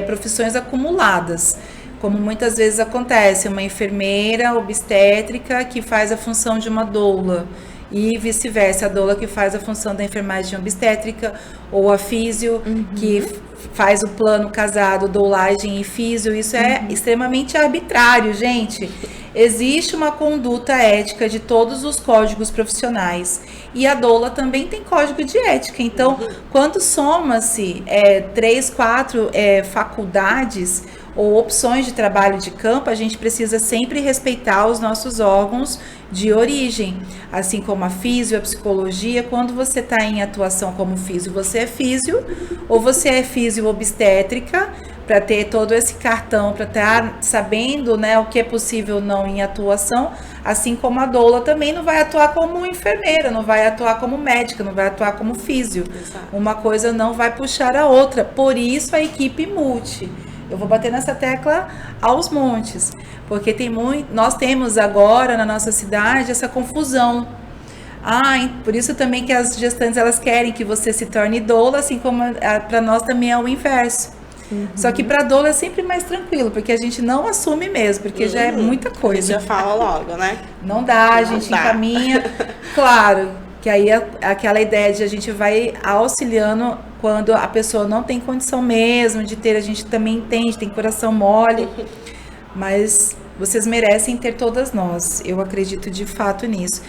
S2: profissões acumuladas. Como muitas vezes acontece, uma enfermeira obstétrica que faz a função de uma doula e vice-versa, a doula que faz a função da enfermagem obstétrica ou a físio que faz o plano casado, doulagem e físio. Isso é extremamente arbitrário, gente. Existe uma conduta ética de todos os códigos profissionais e a doula também tem código de ética. Então, quando soma-se 3, 4 faculdades ou opções de trabalho de campo, a gente precisa sempre respeitar os nossos órgãos de origem, assim como a físio, a psicologia. Quando você está em atuação como físio, você é físio, ou você é físio obstétrica, para ter todo esse cartão, para estar sabendo, né, o que é possível ou não em atuação, assim como a doula também não vai atuar como enfermeira, não vai atuar como médica, não vai atuar como físio. Uma coisa não vai puxar a outra, por isso a equipe multi. Eu vou bater nessa tecla aos montes, porque nós temos agora na nossa cidade essa confusão. Por isso também que as gestantes, elas querem que você se torne doula, assim como para nós também é o inverso. Só que para doula é sempre mais tranquilo, porque a gente não assume mesmo, porque já é muita coisa.
S1: Já fala logo, né?
S2: Não dá, a gente encaminha. Claro, que aí aquela ideia de a gente vai auxiliando quando a pessoa não tem condição mesmo de ter, a gente também entende, tem coração mole, mas vocês merecem ter todas nós, eu acredito de fato nisso.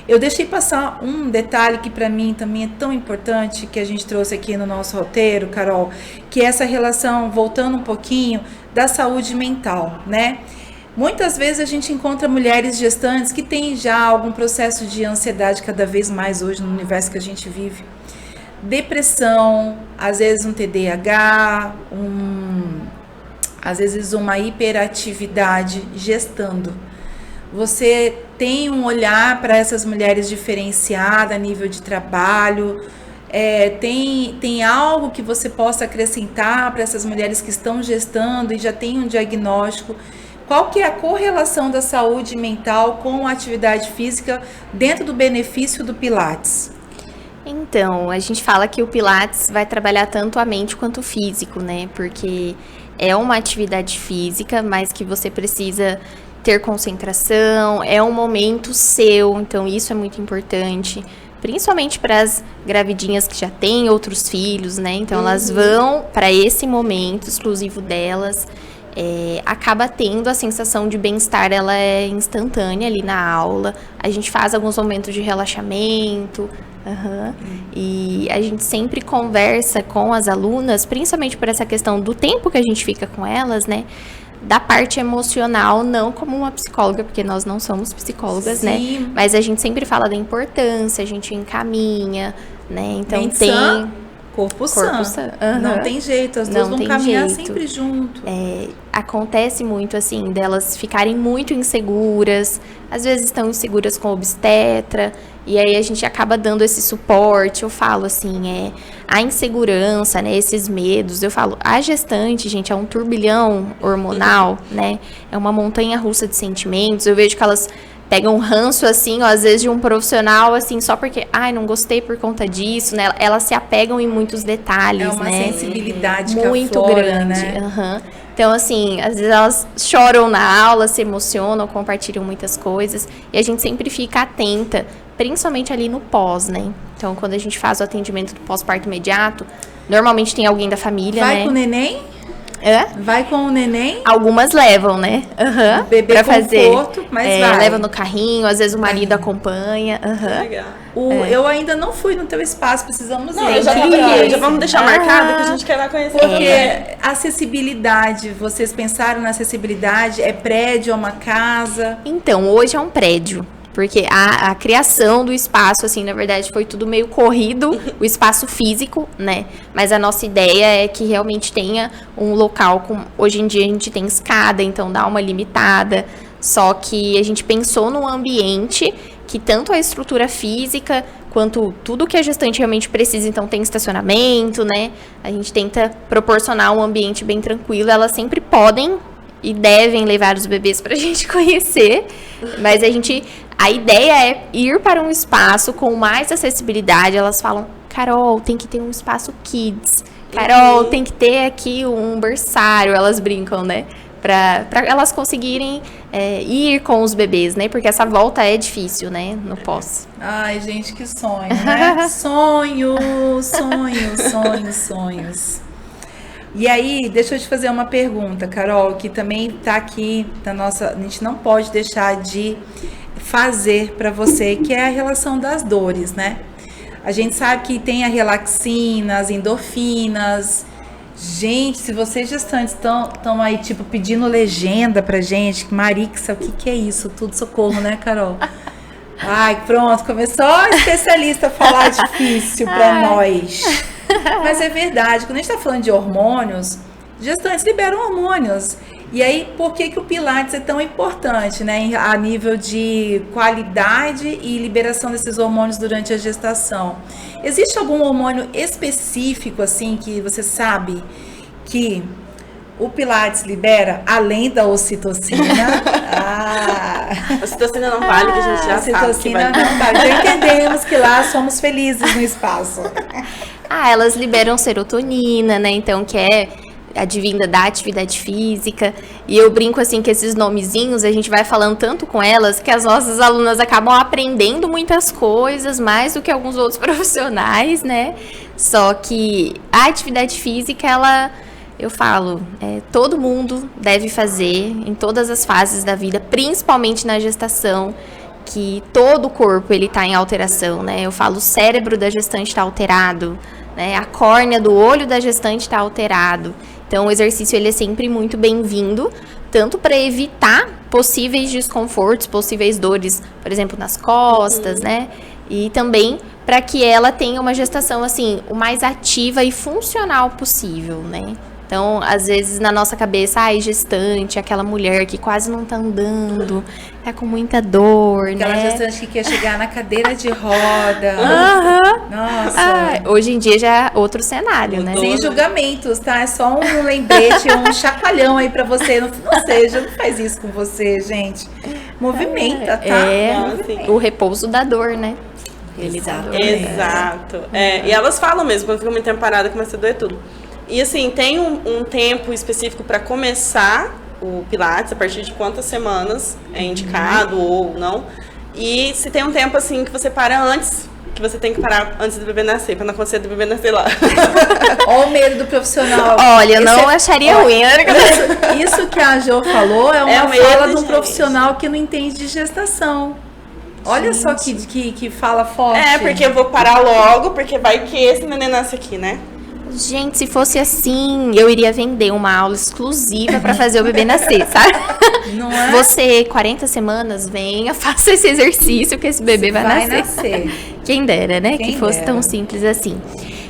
S2: Eu deixei passar um detalhe que para mim também é tão importante, que a gente trouxe aqui no nosso roteiro, Carol, que é essa relação, voltando um pouquinho, da saúde mental, né? Muitas vezes a gente encontra mulheres gestantes que têm já algum processo de ansiedade cada vez mais hoje no universo que a gente vive. Depressão, às vezes um TDAH, às vezes uma hiperatividade gestando. Você tem um olhar para essas mulheres diferenciada a nível de trabalho? Tem algo que você possa acrescentar para essas mulheres que estão gestando e já tem um diagnóstico? Qual que é a correlação da saúde mental com a atividade física dentro do benefício do Pilates?
S4: Então, a gente fala que o Pilates vai trabalhar tanto a mente quanto o físico, né? Porque é uma atividade física, mas que você precisa ter concentração, é um momento seu, então isso é muito importante, principalmente para as gravidinhas que já têm outros filhos, né? Então elas vão para esse momento exclusivo delas, acaba tendo a sensação de bem-estar, ela é instantânea ali na aula, a gente faz alguns momentos de relaxamento, e a gente sempre conversa com as alunas, principalmente por essa questão do tempo que a gente fica com elas, né? Da parte emocional, não como uma psicóloga, porque nós não somos psicólogas, né? Mas a gente sempre fala da importância, a gente encaminha, né? Então
S2: mente
S4: tem...
S2: sã, corpo sã. Não tem jeito, as duas vão caminhar sempre junto.
S4: Acontece muito, assim, delas ficarem muito inseguras, às vezes estão inseguras com o obstetra, e aí a gente acaba dando esse suporte. Eu falo assim, a insegurança, né, esses medos, eu falo, a gestante, gente, é um turbilhão hormonal, né, é uma montanha-russa de sentimentos. Eu vejo que elas pegam um ranço, assim, ó, às vezes de um profissional, assim, só porque, não gostei por conta disso, né, elas se apegam em muitos detalhes, né.
S2: É uma sensibilidade
S4: muito
S2: que aflora,
S4: grande,
S2: né?
S4: Então, assim, às vezes elas choram na aula, se emocionam, compartilham muitas coisas, e a gente sempre fica atenta, principalmente ali no pós, né? Então, quando a gente faz o atendimento do pós-parto imediato, normalmente tem alguém da família, né?
S2: Vai com o neném? Vai com o neném?
S4: Algumas levam, né?
S2: O bebê
S4: pra fazer.
S2: Conforto, mas vai.
S4: Leva no carrinho, às vezes o marido acompanha.
S1: Legal.
S2: Eu ainda não fui no teu espaço, precisamos ir.
S1: Já vamos deixar marcado que a gente quer lá conhecer.
S2: Porque acessibilidade, vocês pensaram na acessibilidade? É prédio, é uma casa?
S4: Então, hoje é um prédio. Porque a criação do espaço, assim, na verdade, foi tudo meio corrido, o espaço físico, né? Mas a nossa ideia é que realmente tenha um local hoje em dia a gente tem escada, então dá uma limitada. Só que a gente pensou num ambiente que tanto a estrutura física quanto tudo que a gestante realmente precisa, então tem estacionamento, né? A gente tenta proporcionar um ambiente bem tranquilo. Elas sempre podem e devem levar os bebês pra gente conhecer, mas a ideia é ir para um espaço com mais acessibilidade. Elas falam, Carol, tem que ter um espaço kids, Carol, tem que ter aqui um berçário, elas brincam, né? Pra elas conseguirem ir com os bebês, né? Porque essa volta é difícil, né? No pós.
S2: Ai, gente, que sonho, né? Sonhos. E aí, deixa eu te fazer uma pergunta, Carol, que também tá aqui na nossa... A gente não pode deixar de fazer para você, que é a relação das dores, né? A gente sabe que tem a relaxina, as endorfinas. Gente, se vocês gestantes estão aí, tipo, pedindo legenda pra gente, Marixa, o que é isso? Tudo socorro, né, Carol? Ai, pronto, começou a especialista a falar difícil pra nós. Mas é verdade, quando a gente tá falando de hormônios, gestantes liberam hormônios. E aí, por que o Pilates é tão importante, né? A nível de qualidade e liberação desses hormônios durante a gestação. Existe algum hormônio específico, assim, que você sabe que o Pilates libera, além da ocitocina?
S1: A citocina não vale, que a gente já
S2: A
S1: sabe que
S2: citocina
S1: vai.
S2: não vale. Já entendemos que lá somos felizes no espaço.
S4: Elas liberam serotonina, né? Então, que é advinda da atividade física. E eu brinco assim que esses nomezinhos, a gente vai falando tanto com elas que as nossas alunas acabam aprendendo muitas coisas, mais do que alguns outros profissionais, né? Só que a atividade física, eu falo, todo mundo deve fazer em todas as fases da vida, principalmente na gestação, que todo o corpo ele tá em alteração, né? Eu falo, o cérebro da gestante está alterado, né? A córnea do olho da gestante está alterado. Então, o exercício ele é sempre muito bem-vindo, tanto para evitar possíveis desconfortos, possíveis dores, por exemplo, nas costas, né? E também para que ela tenha uma gestação, assim, o mais ativa e funcional possível, né? Então, às vezes, na nossa cabeça, gestante, aquela mulher que quase não tá andando, tá com muita dor,
S2: Aquela
S4: né?
S2: gestante que quer chegar na cadeira de roda. Nossa.
S4: Hoje em dia já é outro cenário, né?
S2: Sem julgamentos, tá? É só um lembrete, um chacoalhão aí pra você. Não seja, não faz isso com você, gente. Movimenta, tá?
S4: O repouso da dor, né?
S1: Exato. E elas falam mesmo, quando fica muito tempo parada, começa a doer tudo. E assim, tem um tempo específico para começar o Pilates, a partir de quantas semanas é indicado ou não. E se tem um tempo assim que você para antes, que você tem que parar antes do bebê nascer, para não acontecer do bebê nascer lá.
S2: Olha o medo do profissional.
S4: Olha, eu não acharia ruim.
S2: Isso que a Jo falou é uma fala de um profissional que não entende de gestação. Olha só que fala forte.
S1: Porque eu vou parar logo, porque vai que esse neném nasce aqui, né?
S4: Gente, se fosse assim, eu iria vender uma aula exclusiva para fazer o bebê nascer, sabe?
S2: Não é?
S4: Você, 40 semanas, venha, faça esse exercício que esse bebê vai nascer. Quem dera, né? Que fosse tão simples assim.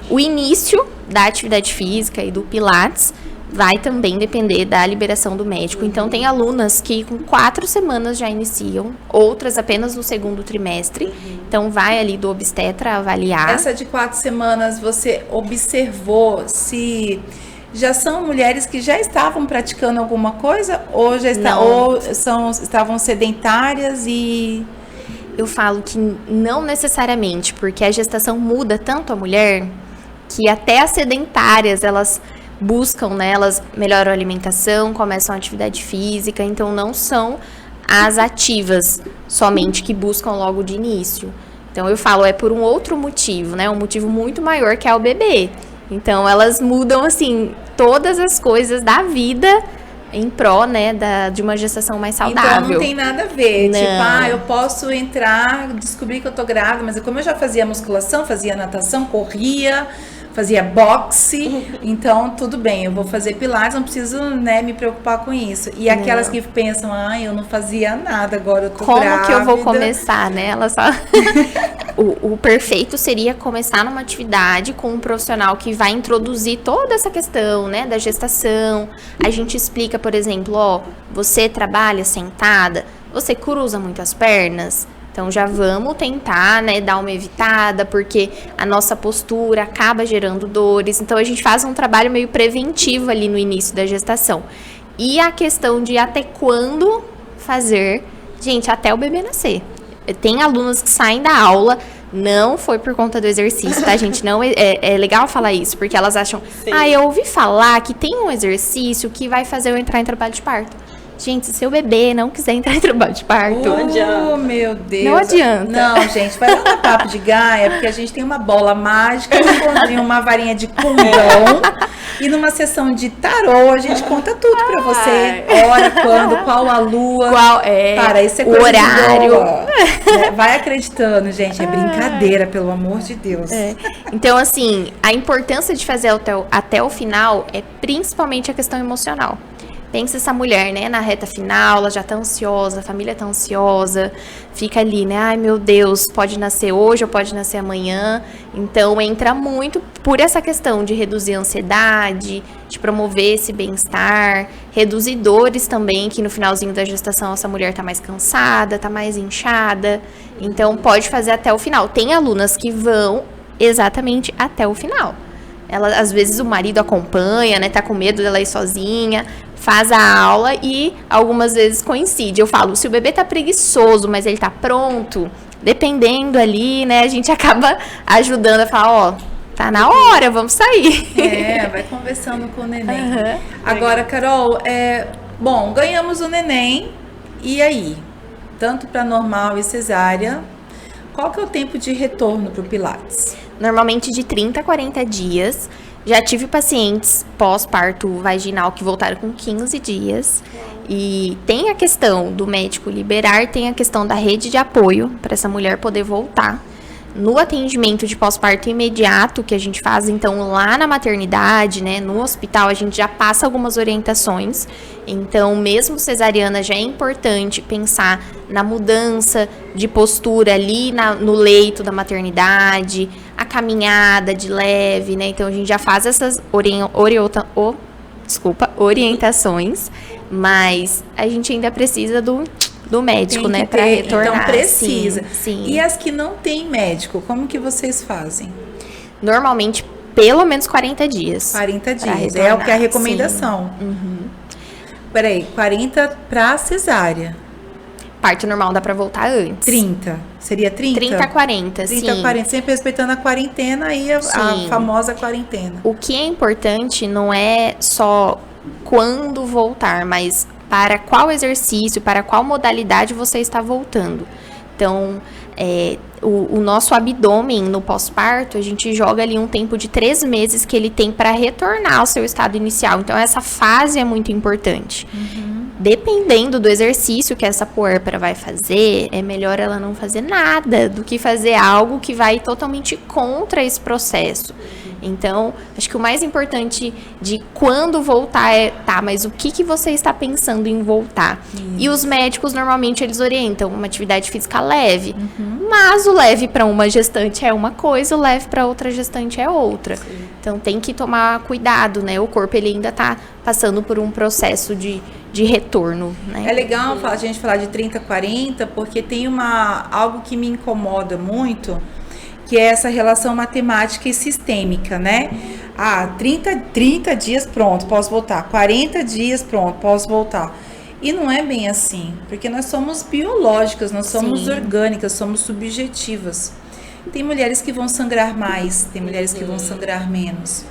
S4: O início da atividade física e do Pilates vai também depender da liberação do médico. Então, tem alunas que com 4 semanas já iniciam, outras apenas no segundo trimestre. Então, vai ali do obstetra avaliar.
S2: Essa de 4 semanas, você observou se já são mulheres que já estavam praticando alguma coisa? Ou já estavam sedentárias e...
S4: Eu falo que não necessariamente, porque a gestação muda tanto a mulher que até as sedentárias, elas buscam, né, elas melhoram a alimentação, começam a atividade física, então não são as ativas somente que buscam logo de início. Então eu falo, é por um outro motivo, né, um motivo muito maior que é o bebê. Então elas mudam, assim, todas as coisas da vida em pró, né, de uma gestação mais saudável.
S2: Então não tem nada a ver,
S4: não.
S2: Tipo, eu posso entrar, descobrir que eu tô grávida, mas como eu já fazia musculação, fazia natação, corria, fazia boxe, então tudo bem, eu vou fazer Pilates, não preciso, né, me preocupar com isso. E aquelas que pensam, eu não fazia nada, agora eu tô grávida.
S4: Como que eu vou começar, né? Ela só... o perfeito seria começar numa atividade com um profissional que vai introduzir toda essa questão, né, da gestação. A gente explica, por exemplo, você trabalha sentada, você cruza muito as pernas. Então, já vamos tentar, né, dar uma evitada, porque a nossa postura acaba gerando dores. Então, a gente faz um trabalho meio preventivo ali no início da gestação. E a questão de até quando fazer, gente, até o bebê nascer. Tem alunas que saem da aula, não foi por conta do exercício, tá, gente? Não é legal falar isso, porque elas acham, eu ouvi falar que tem um exercício que vai fazer eu entrar em trabalho de parto. Gente, se seu bebê não quiser entrar em trabalho de parto...
S1: Não adianta.
S2: Meu Deus.
S4: Não adianta.
S2: Não, gente, vai dar um papo de Gaia, porque a gente tem uma bola mágica, uma varinha de condão, e numa sessão de tarô, a gente conta tudo pra você. Hora, quando, qual a lua. Isso é coisa
S4: o horário.
S2: Vai acreditando, gente, é brincadeira, pelo amor de Deus.
S4: Então, assim, a importância de fazer até o final é principalmente a questão emocional. Pensa essa mulher, né, na reta final, ela já tá ansiosa, a família tá ansiosa, fica ali, né, ai meu Deus, pode nascer hoje ou pode nascer amanhã. Então, entra muito por essa questão de reduzir a ansiedade, de promover esse bem-estar, reduzir dores também, que no finalzinho da gestação essa mulher tá mais cansada, tá mais inchada. Então, pode fazer até o final. Tem alunas que vão exatamente até o final. ela, às vezes o marido acompanha, né? Tá com medo dela ir sozinha, faz a aula e algumas vezes coincide. Eu falo, se o bebê tá preguiçoso, mas ele tá pronto, dependendo ali, né? A gente acaba ajudando a falar, ó, tá na hora, vamos sair.
S2: Vai conversando com o neném. Agora, Carol, bom, ganhamos o neném, e aí? Tanto para normal e cesárea, qual que é o tempo de retorno pro Pilates?
S4: Normalmente de 30 a 40 dias. Já tive pacientes pós-parto vaginal que voltaram com 15 dias. E tem a questão do médico liberar, tem a questão da rede de apoio para essa mulher poder voltar. No atendimento de pós-parto imediato que a gente faz, então, lá na maternidade, né, no hospital, a gente já passa algumas orientações. Então, mesmo cesariana, já é importante pensar na mudança de postura ali no leito da maternidade, a caminhada de leve, né? Então, a gente já faz essas orientações, mas a gente ainda precisa do médico, né, para retornar.
S2: Então precisa.
S4: Sim.
S2: E as que não tem médico, como que vocês fazem?
S4: Normalmente, pelo menos 40 dias.
S2: 40 dias, é o que é a recomendação. Peraí, 40 para cesárea.
S4: Parto normal dá para voltar antes.
S2: 30, seria 30?
S4: 30 a 40,
S2: 30 a 40, sempre respeitando a quarentena e a famosa quarentena.
S4: O que é importante não é só quando voltar, mas para qual exercício, para qual modalidade você está voltando. Então, o nosso abdômen no pós-parto, a gente joga ali um tempo de 3 meses que ele tem para retornar ao seu estado inicial. Então, essa fase é muito importante. Dependendo do exercício que essa puérpera vai fazer, é melhor ela não fazer nada do que fazer algo que vai totalmente contra esse processo. Então, acho que o mais importante de quando voltar mas o que você está pensando em voltar? E os médicos, normalmente, eles orientam uma atividade física leve, mas o leve para uma gestante é uma coisa, o leve para outra gestante é outra. Então, tem que tomar cuidado, né? O corpo, ele ainda está passando por um processo de retorno, né?
S2: É legal a gente falar de 30 a 40, porque tem algo que me incomoda muito, que é essa relação matemática e sistêmica, né? 30 dias, pronto, posso voltar. 40 dias, pronto, posso voltar. E não é bem assim, porque nós somos biológicas, nós somos orgânicas, somos subjetivas. Tem mulheres que vão sangrar mais, tem mulheres que vão sangrar menos.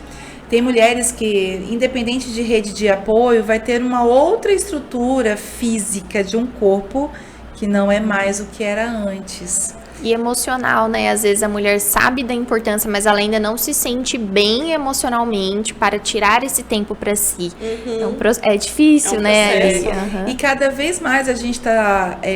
S2: Tem mulheres que, independente de rede de apoio, vai ter uma outra estrutura física de um corpo que não é mais o que era antes.
S4: E emocional, né? Às vezes a mulher sabe da importância, mas ela ainda não se sente bem emocionalmente para tirar esse tempo para si. Então, é difícil, né?
S2: E cada vez mais a gente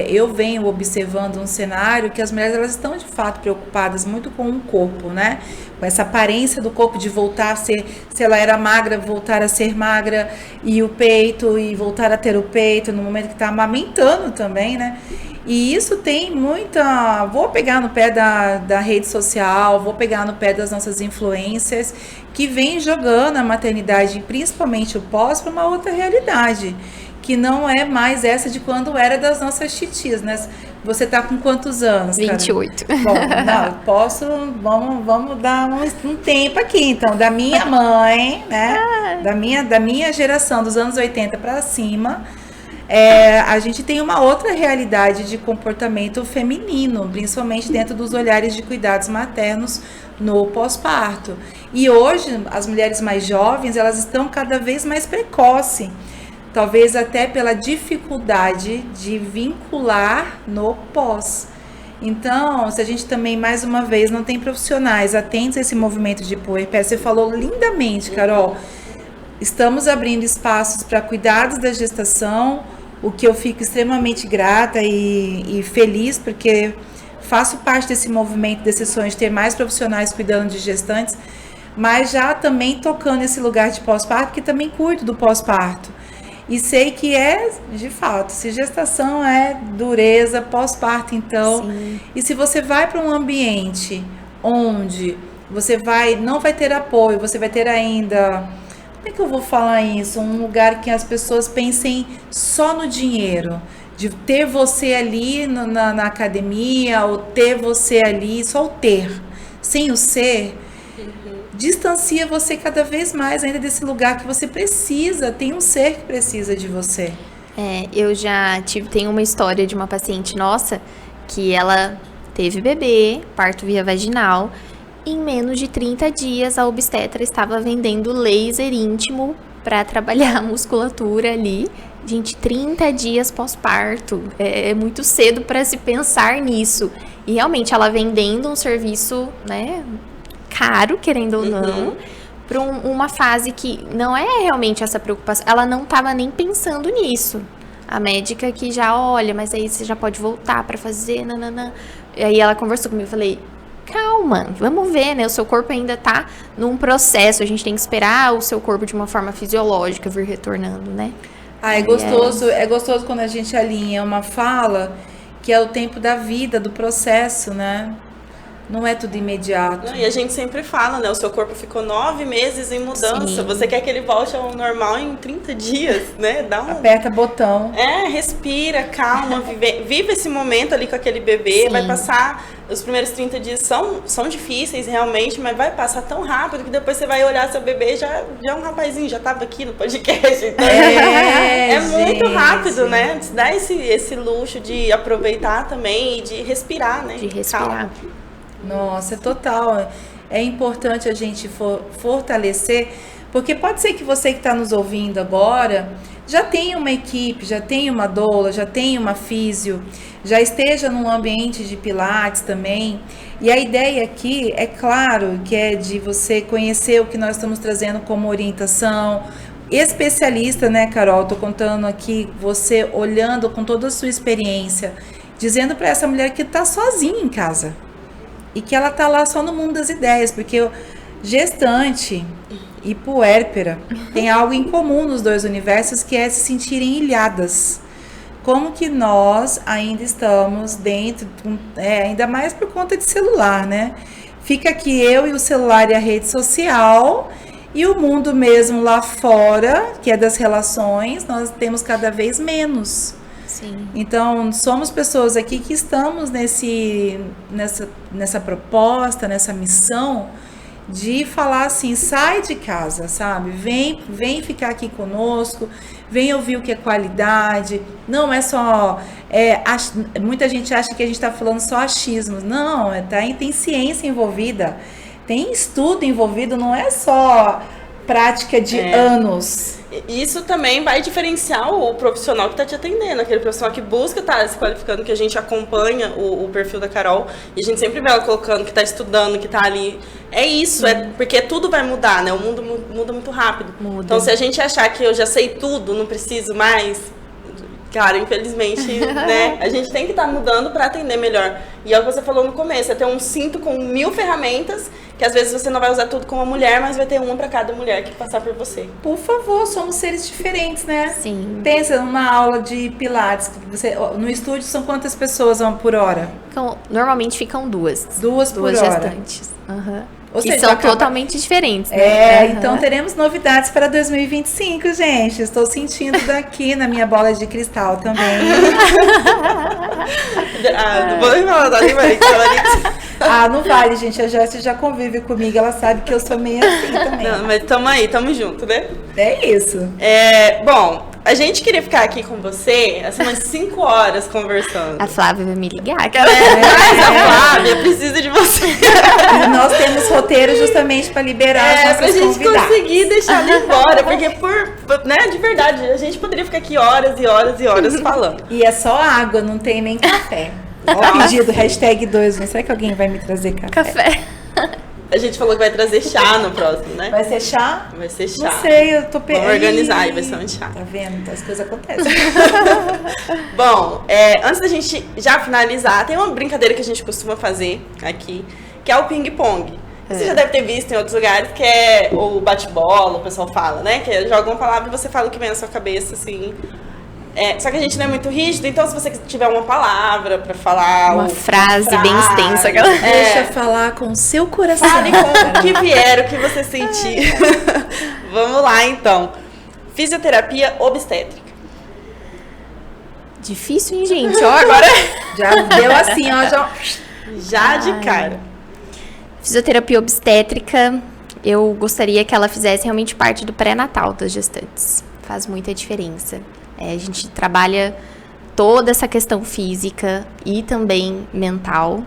S2: eu venho observando um cenário que as mulheres, elas estão de fato preocupadas muito com o corpo, né? Com essa aparência do corpo de voltar a ser, se ela era magra, voltar a ser magra, e o peito, e voltar a ter o peito no momento que está amamentando também, né? E isso tem muita... Vou pegar no pé da rede social, vou pegar no pé das nossas influências, que vem jogando a maternidade, principalmente o pós, para uma outra realidade, que não é mais essa de quando era das nossas titias, né? Você tá com quantos anos, cara?
S4: 28.
S2: Bom, vamos dar um tempo aqui, então, da minha mãe, né? Da minha geração, dos anos 80 para cima, a gente tem uma outra realidade de comportamento feminino, principalmente dentro dos olhares de cuidados maternos no pós-parto. E hoje, as mulheres mais jovens, elas estão cada vez mais precoces, talvez até pela dificuldade de vincular no pós. Então, se a gente também, mais uma vez, não tem profissionais atentos a esse movimento de puerpério, você falou lindamente, Carol, estamos abrindo espaços para cuidados da gestação, o que eu fico extremamente grata e feliz, porque faço parte desse movimento, desse sonho de ter mais profissionais cuidando de gestantes, mas já também tocando esse lugar de pós-parto, que também cuido do pós-parto. E sei que de fato, se gestação é dureza, pós-parto então.
S4: Sim.
S2: E se você vai para um ambiente onde você não vai ter apoio, você vai ter ainda... Como é que eu vou falar isso? Um lugar que as pessoas pensem só no dinheiro. De ter você ali na academia, ou ter você ali, só o ter. Sem o ser... distancia você cada vez mais ainda desse lugar que você precisa, tem um ser que precisa de você.
S4: Eu já tenho uma história de uma paciente nossa que ela teve bebê, parto via vaginal. Em menos de 30 dias, a obstetra estava vendendo laser íntimo para trabalhar a musculatura ali. Gente, 30 dias pós-parto. É muito cedo para se pensar nisso. E realmente, ela vendendo um serviço, né, caro, querendo ou não, para uma fase que não é realmente essa preocupação. Ela não estava nem pensando nisso. A médica que já olha, mas aí você já pode voltar para fazer, nananã. E aí ela conversou comigo, eu falei, calma, vamos ver, né? O seu corpo ainda tá num processo, a gente tem que esperar o seu corpo de uma forma fisiológica vir retornando, né?
S2: É gostoso quando a gente alinha uma fala que é o tempo da vida, do processo, né? Não é tudo imediato.
S1: E a gente sempre fala, né? O seu corpo ficou 9 meses em mudança. Sim. Você quer que ele volte ao normal em 30 dias, né?
S2: Aperta botão.
S1: Respira, calma, vive esse momento ali com aquele bebê. Sim. Vai passar, os primeiros 30 dias são difíceis realmente, mas vai passar tão rápido que depois você vai olhar seu bebê já é um rapazinho, já tava aqui no podcast. Então, é muito rápido, né? Dá esse luxo de aproveitar também e de respirar, né?
S4: De respirar.
S1: Calma.
S2: Nossa, total. É importante a gente fortalecer, porque pode ser que você que está nos ouvindo agora já tenha uma equipe, já tenha uma doula, já tenha uma físio, já esteja num ambiente de pilates também. E a ideia aqui, é claro, que é de você conhecer o que nós estamos trazendo como orientação, especialista, né, Carol? Tô contando aqui, você olhando com toda a sua experiência, dizendo para essa mulher que está sozinha em casa. E que ela tá lá só no mundo das ideias, porque gestante e puérpera tem algo em comum nos dois universos, que é se sentirem ilhadas. Como que nós ainda estamos dentro, ainda mais por conta de celular, né? Fica aqui eu e o celular e a rede social, e o mundo mesmo lá fora, que é das relações, nós temos cada vez menos.
S4: Sim.
S2: Então, somos pessoas aqui que estamos nessa proposta, nessa missão de falar assim, sai de casa, sabe? Vem ficar aqui conosco, vem ouvir o que é qualidade. Não é só... muita gente acha que a gente está falando só achismos. Não, tem ciência envolvida, tem estudo envolvido, não é só prática de anos.
S1: Isso também vai diferenciar o profissional que está te atendendo, aquele profissional que busca estar se qualificando, que a gente acompanha o perfil da Carol, e a gente sempre vê ela colocando que está estudando, que está ali. É isso, porque tudo vai mudar, né? O mundo muda muito rápido. Então, se a gente achar que eu já sei tudo, não preciso mais, cara, infelizmente, né? A gente tem que estar mudando para atender melhor. E é o que você falou no começo, é ter um cinto com 1000 ferramentas, que às vezes você não vai usar tudo como uma mulher, mas vai ter uma para cada mulher que passar por você.
S2: Por favor, somos seres diferentes, né?
S4: Sim.
S2: Pensa numa aula de pilates, no estúdio são quantas pessoas vão por hora?
S4: Normalmente ficam duas.
S2: Duas por hora.
S4: Gestantes.
S2: Ou
S4: que
S2: seja,
S4: são totalmente diferentes, né?
S2: Então teremos novidades para 2025, gente. Estou sentindo daqui na minha bola de cristal também.
S1: Não vou nem falar,
S2: não vale, gente. A Joyce já convive comigo, ela sabe que eu sou meio assim também.
S1: Não, mas tamo junto, né?
S2: É isso.
S1: Bom, a gente queria ficar aqui com você umas 5 horas conversando.
S4: A Flávia vai me ligar.
S1: Mas a Flávia precisa de você.
S2: E nós temos roteiro justamente para liberar as nossas
S1: pra gente
S2: convidadas.
S1: conseguir deixar ela embora, porque de verdade, a gente poderia ficar aqui horas e horas e horas falando.
S2: E é só água, não tem nem café. Ó o pedido, #2, será que alguém vai me trazer café?
S1: A gente falou que vai trazer chá no próximo, né?
S2: Vai ser chá?
S1: Vai ser chá.
S2: Não sei, eu tô perdendo.
S1: Vamos organizar e vai ser um chá.
S2: Tá vendo? As coisas acontecem.
S1: Bom, antes da gente já finalizar, tem uma brincadeira que a gente costuma fazer aqui, que é o ping-pong. Você já deve ter visto em outros lugares, que é o bate-bola, o pessoal fala, né? Que joga uma palavra e você fala o que vem na sua cabeça, assim. Só que a gente não é muito rígido, então se você tiver uma palavra pra falar...
S4: Uma frase bem extensa. Galera.
S2: Deixa falar com o seu coração.
S1: Fale com o que vier, o que você sentir. Vamos lá, então. Fisioterapia obstétrica.
S4: Difícil, hein, gente? Ó, agora...
S2: Já deu assim, ó.
S1: Já de cara.
S4: Fisioterapia obstétrica, eu gostaria que ela fizesse realmente parte do pré-natal das gestantes. Faz muita diferença. A gente trabalha toda essa questão física e também mental.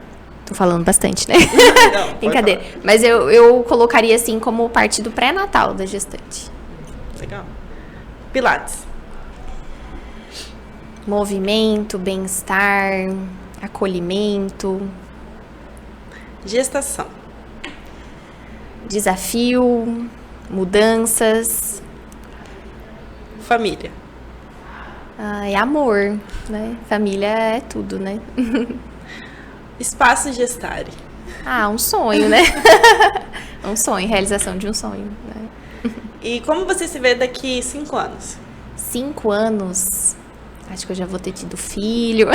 S4: Tô falando bastante, né?
S1: Não,
S4: Brincadeira. Mas eu colocaria assim como parte do pré-natal da gestante.
S1: Legal. Pilates.
S4: Movimento, bem-estar, acolhimento,
S1: Gestação.
S4: desafio, mudanças,
S1: Família.
S4: amor, né? Família é tudo, né?
S1: Espaço Gestare.
S4: Um sonho, né? Um sonho, realização de um sonho, né?
S1: E como você se vê daqui 5 anos?
S4: 5 anos, acho que eu já vou ter tido filho.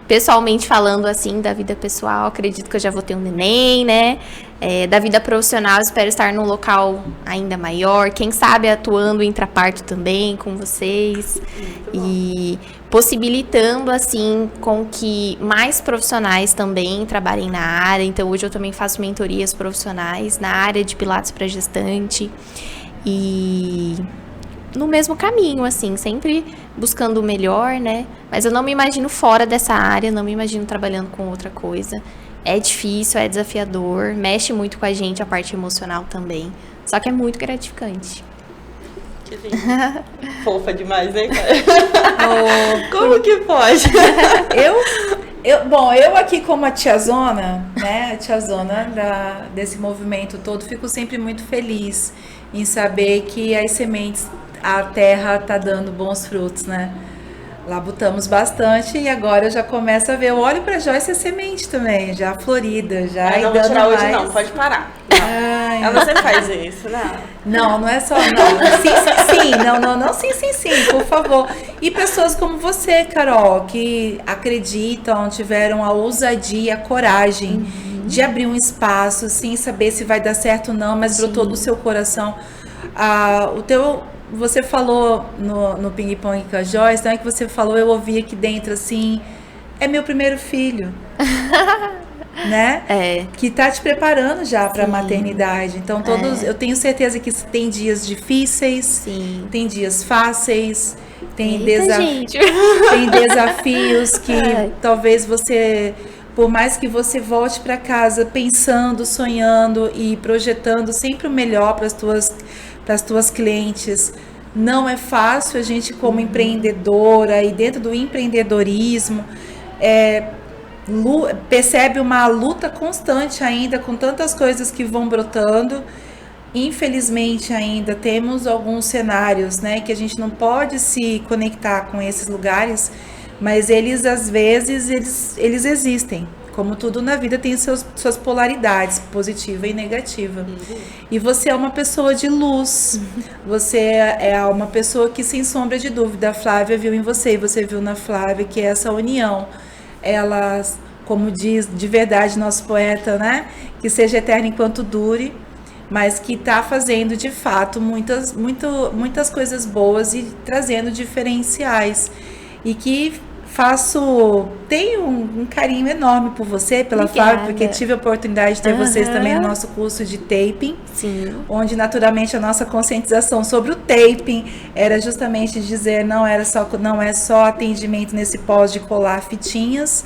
S4: Pessoalmente falando, assim, da vida pessoal, acredito que eu já vou ter um neném, né? Da vida profissional, espero estar num local ainda maior. Quem sabe atuando intraparto também com vocês. E possibilitando, assim, com que mais profissionais também trabalhem na área. Então, hoje eu também faço mentorias profissionais na área de Pilates para gestante. E no mesmo caminho, assim, sempre buscando o melhor, né? Mas eu não me imagino fora dessa área, não me imagino trabalhando com outra coisa. É difícil, é desafiador, mexe muito com a gente, a parte emocional também. Só que é muito gratificante.
S1: Que lindo. Fofa demais, né, cara? Como que pode?
S2: Eu aqui como a tiazona, né? A tiazona desse movimento todo, fico sempre muito feliz em saber que as sementes, a terra tá dando bons frutos, né? Labutamos bastante e agora eu já começo a ver. Eu olho pra Joyce a semente também, já florida, já.
S1: Não vou tirar hoje não, pode parar.
S2: Ai,
S1: ela sempre faz isso, não.
S2: Não é só não. Sim. Não, sim, por favor. E pessoas como você, Carol, que acreditam, tiveram a ousadia, a coragem de abrir um espaço sem saber se vai dar certo ou não, mas brotou do seu coração. Você falou no Ping Pong com a Joyce, né, que você falou, eu ouvi aqui dentro assim, é meu primeiro filho. Né? Que tá te preparando já para a maternidade. Então eu tenho certeza que tem dias difíceis, tem dias fáceis, tem desafios que talvez você, por mais que você volte para casa pensando, sonhando e projetando sempre o melhor para as tuas clientes, não é fácil. A gente como empreendedora e dentro do empreendedorismo percebe uma luta constante ainda com tantas coisas que vão brotando. Infelizmente ainda temos alguns cenários, né, que a gente não pode se conectar com esses lugares, mas eles às vezes eles existem. Como tudo na vida tem suas polaridades, positiva e negativa. E você é uma pessoa de luz. Você é uma pessoa que, sem sombra de dúvida, a Flávia viu em você, e você viu na Flávia, que é essa união. Ela, como diz de verdade nosso poeta, né? Que seja eterna enquanto dure, mas que está fazendo, de fato, muitas coisas boas e trazendo diferenciais. E que tenho um carinho enorme por você, pela Flávia, porque tive a oportunidade de ter vocês também no nosso curso de taping, onde naturalmente a nossa conscientização sobre o taping era justamente dizer não é só atendimento nesse pós de colar fitinhas,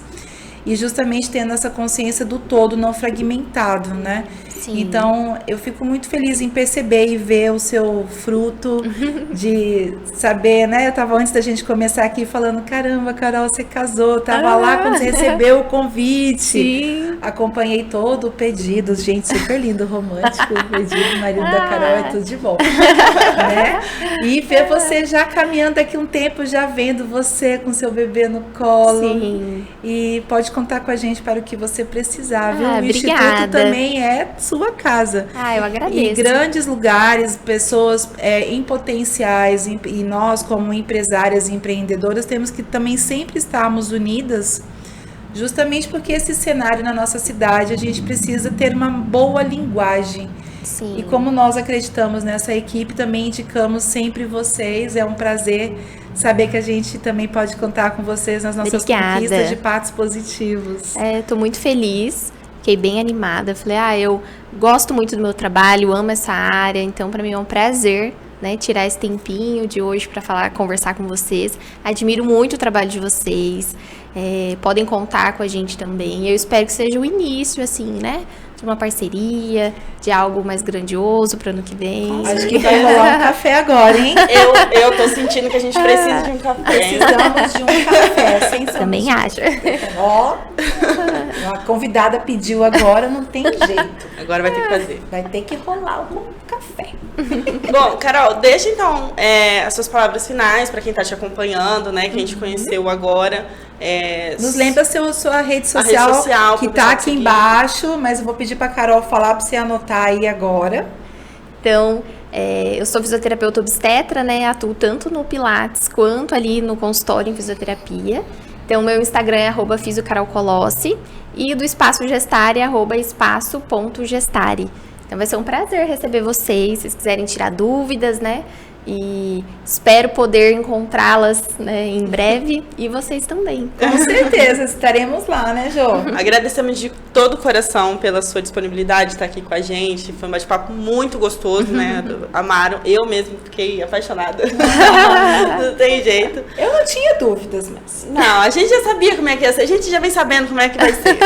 S2: e justamente tendo essa consciência do todo não fragmentado, né? Então, eu fico muito feliz em perceber e ver o seu fruto, de saber, né? Eu tava antes da gente começar aqui falando, caramba, Carol, você casou, tava lá quando você recebeu o convite. Acompanhei todo o pedido, gente, super lindo, romântico, o pedido do marido da Carol, é tudo de bom. Né? E ver você já caminhando daqui um tempo, já vendo você com seu bebê no colo. E pode contar com a gente para o que você precisar, viu? O Instituto também é sua casa.
S4: Eu agradeço.
S2: E grandes lugares, pessoas em potenciais, e nós como empresárias e empreendedoras temos que também sempre estarmos unidas, justamente porque esse cenário na nossa cidade, a gente precisa ter uma boa linguagem. E como nós acreditamos nessa equipe, também indicamos sempre vocês. É um prazer saber que a gente também pode contar com vocês nas nossas conquistas de partos positivos.
S4: Estou muito feliz. fiquei bem animada. Falei, eu gosto muito do meu trabalho, amo essa área, então para mim é um prazer, né, tirar esse tempinho de hoje para conversar com vocês. Admiro muito o trabalho de vocês, podem contar com a gente também. Eu espero que seja o início, assim, né, de uma parceria, de algo mais grandioso para ano que vem.
S2: Acho que vai rolar um café agora, hein?
S1: Eu tô sentindo que a gente precisa de um café.
S2: Precisamos de um café, sem sombra.
S4: Também acho.
S2: Ó, a convidada pediu agora, não tem jeito.
S1: Agora vai ter que fazer.
S2: Vai ter que rolar um café.
S1: Bom, Carol, deixa então as suas palavras finais para quem tá te acompanhando, né? Quem te conheceu agora.
S2: Nos lembra sua rede social que tá aqui embaixo, mas eu vou pedir pra Carol falar pra você anotar aí agora.
S4: Então, eu sou fisioterapeuta obstetra, né? Atuo tanto no Pilates quanto ali no consultório em fisioterapia. Então, meu Instagram é @fisiocarolcolossi e do Espaço Gestare é @espaço.gestare. Então, vai ser um prazer receber vocês, se vocês quiserem tirar dúvidas, né? E espero poder encontrá-las, né, em breve, e vocês também.
S2: Com certeza, estaremos lá, né, Jô?
S1: Agradecemos de todo o coração pela sua disponibilidade de estar aqui com a gente. Foi um bate-papo muito gostoso, né? Amaram. Eu mesmo fiquei apaixonada. Não tem jeito.
S2: Eu não tinha dúvidas, mas...
S1: Não, a gente já sabia como é que ia ser. A gente já vem sabendo como é que vai ser.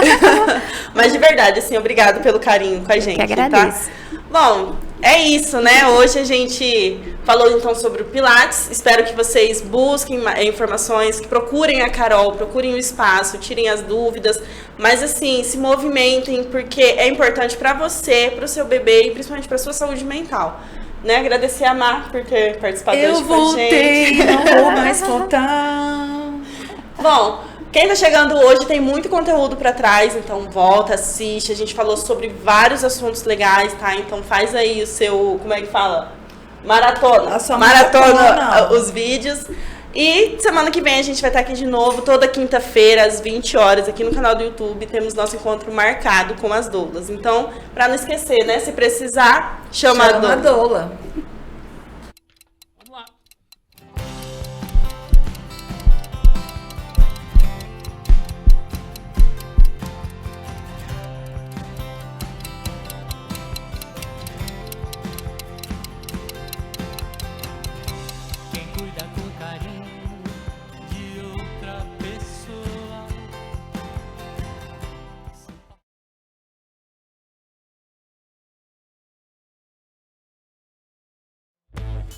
S1: Mas de verdade, assim, obrigado pelo carinho com a gente.
S4: Que agradeço.
S1: Tá? Bom, é isso, né? Hoje a gente falou então sobre o Pilates. Espero que vocês busquem informações, que procurem a Carol, procurem o espaço, tirem as dúvidas, mas assim, se movimentem, porque é importante para você, para o seu bebê e principalmente para a sua saúde mental. Né? Agradecer a Mar por ter participado hoje com a gente.
S2: Eu voltei, não vou mais voltar.
S1: Bom, quem tá chegando hoje tem muito conteúdo pra trás, então volta, assiste. A gente falou sobre vários assuntos legais, tá? Então faz aí o seu, como é que fala? Maratona.
S2: A sua
S1: maratona os vídeos. E semana que vem a gente vai estar aqui de novo, toda quinta-feira, às 20 horas, aqui no canal do YouTube. Temos nosso encontro marcado com as doulas. Então, pra não esquecer, né? Se precisar, chama a doula.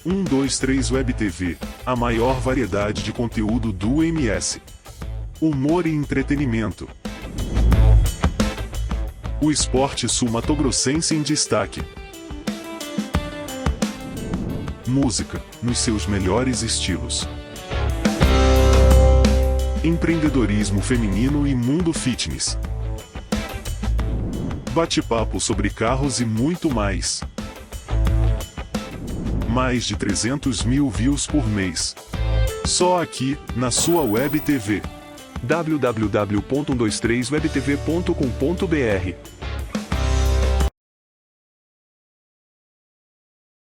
S5: Um, dois, três Web TV, a maior variedade de conteúdo do MS. Humor e entretenimento. O esporte sul-matogrossense em destaque. Música, nos seus melhores estilos. Empreendedorismo feminino e mundo fitness. Bate-papo sobre carros e muito mais. Mais de 300 mil views por mês. Só aqui, na sua Web TV. www.123webtv.com.br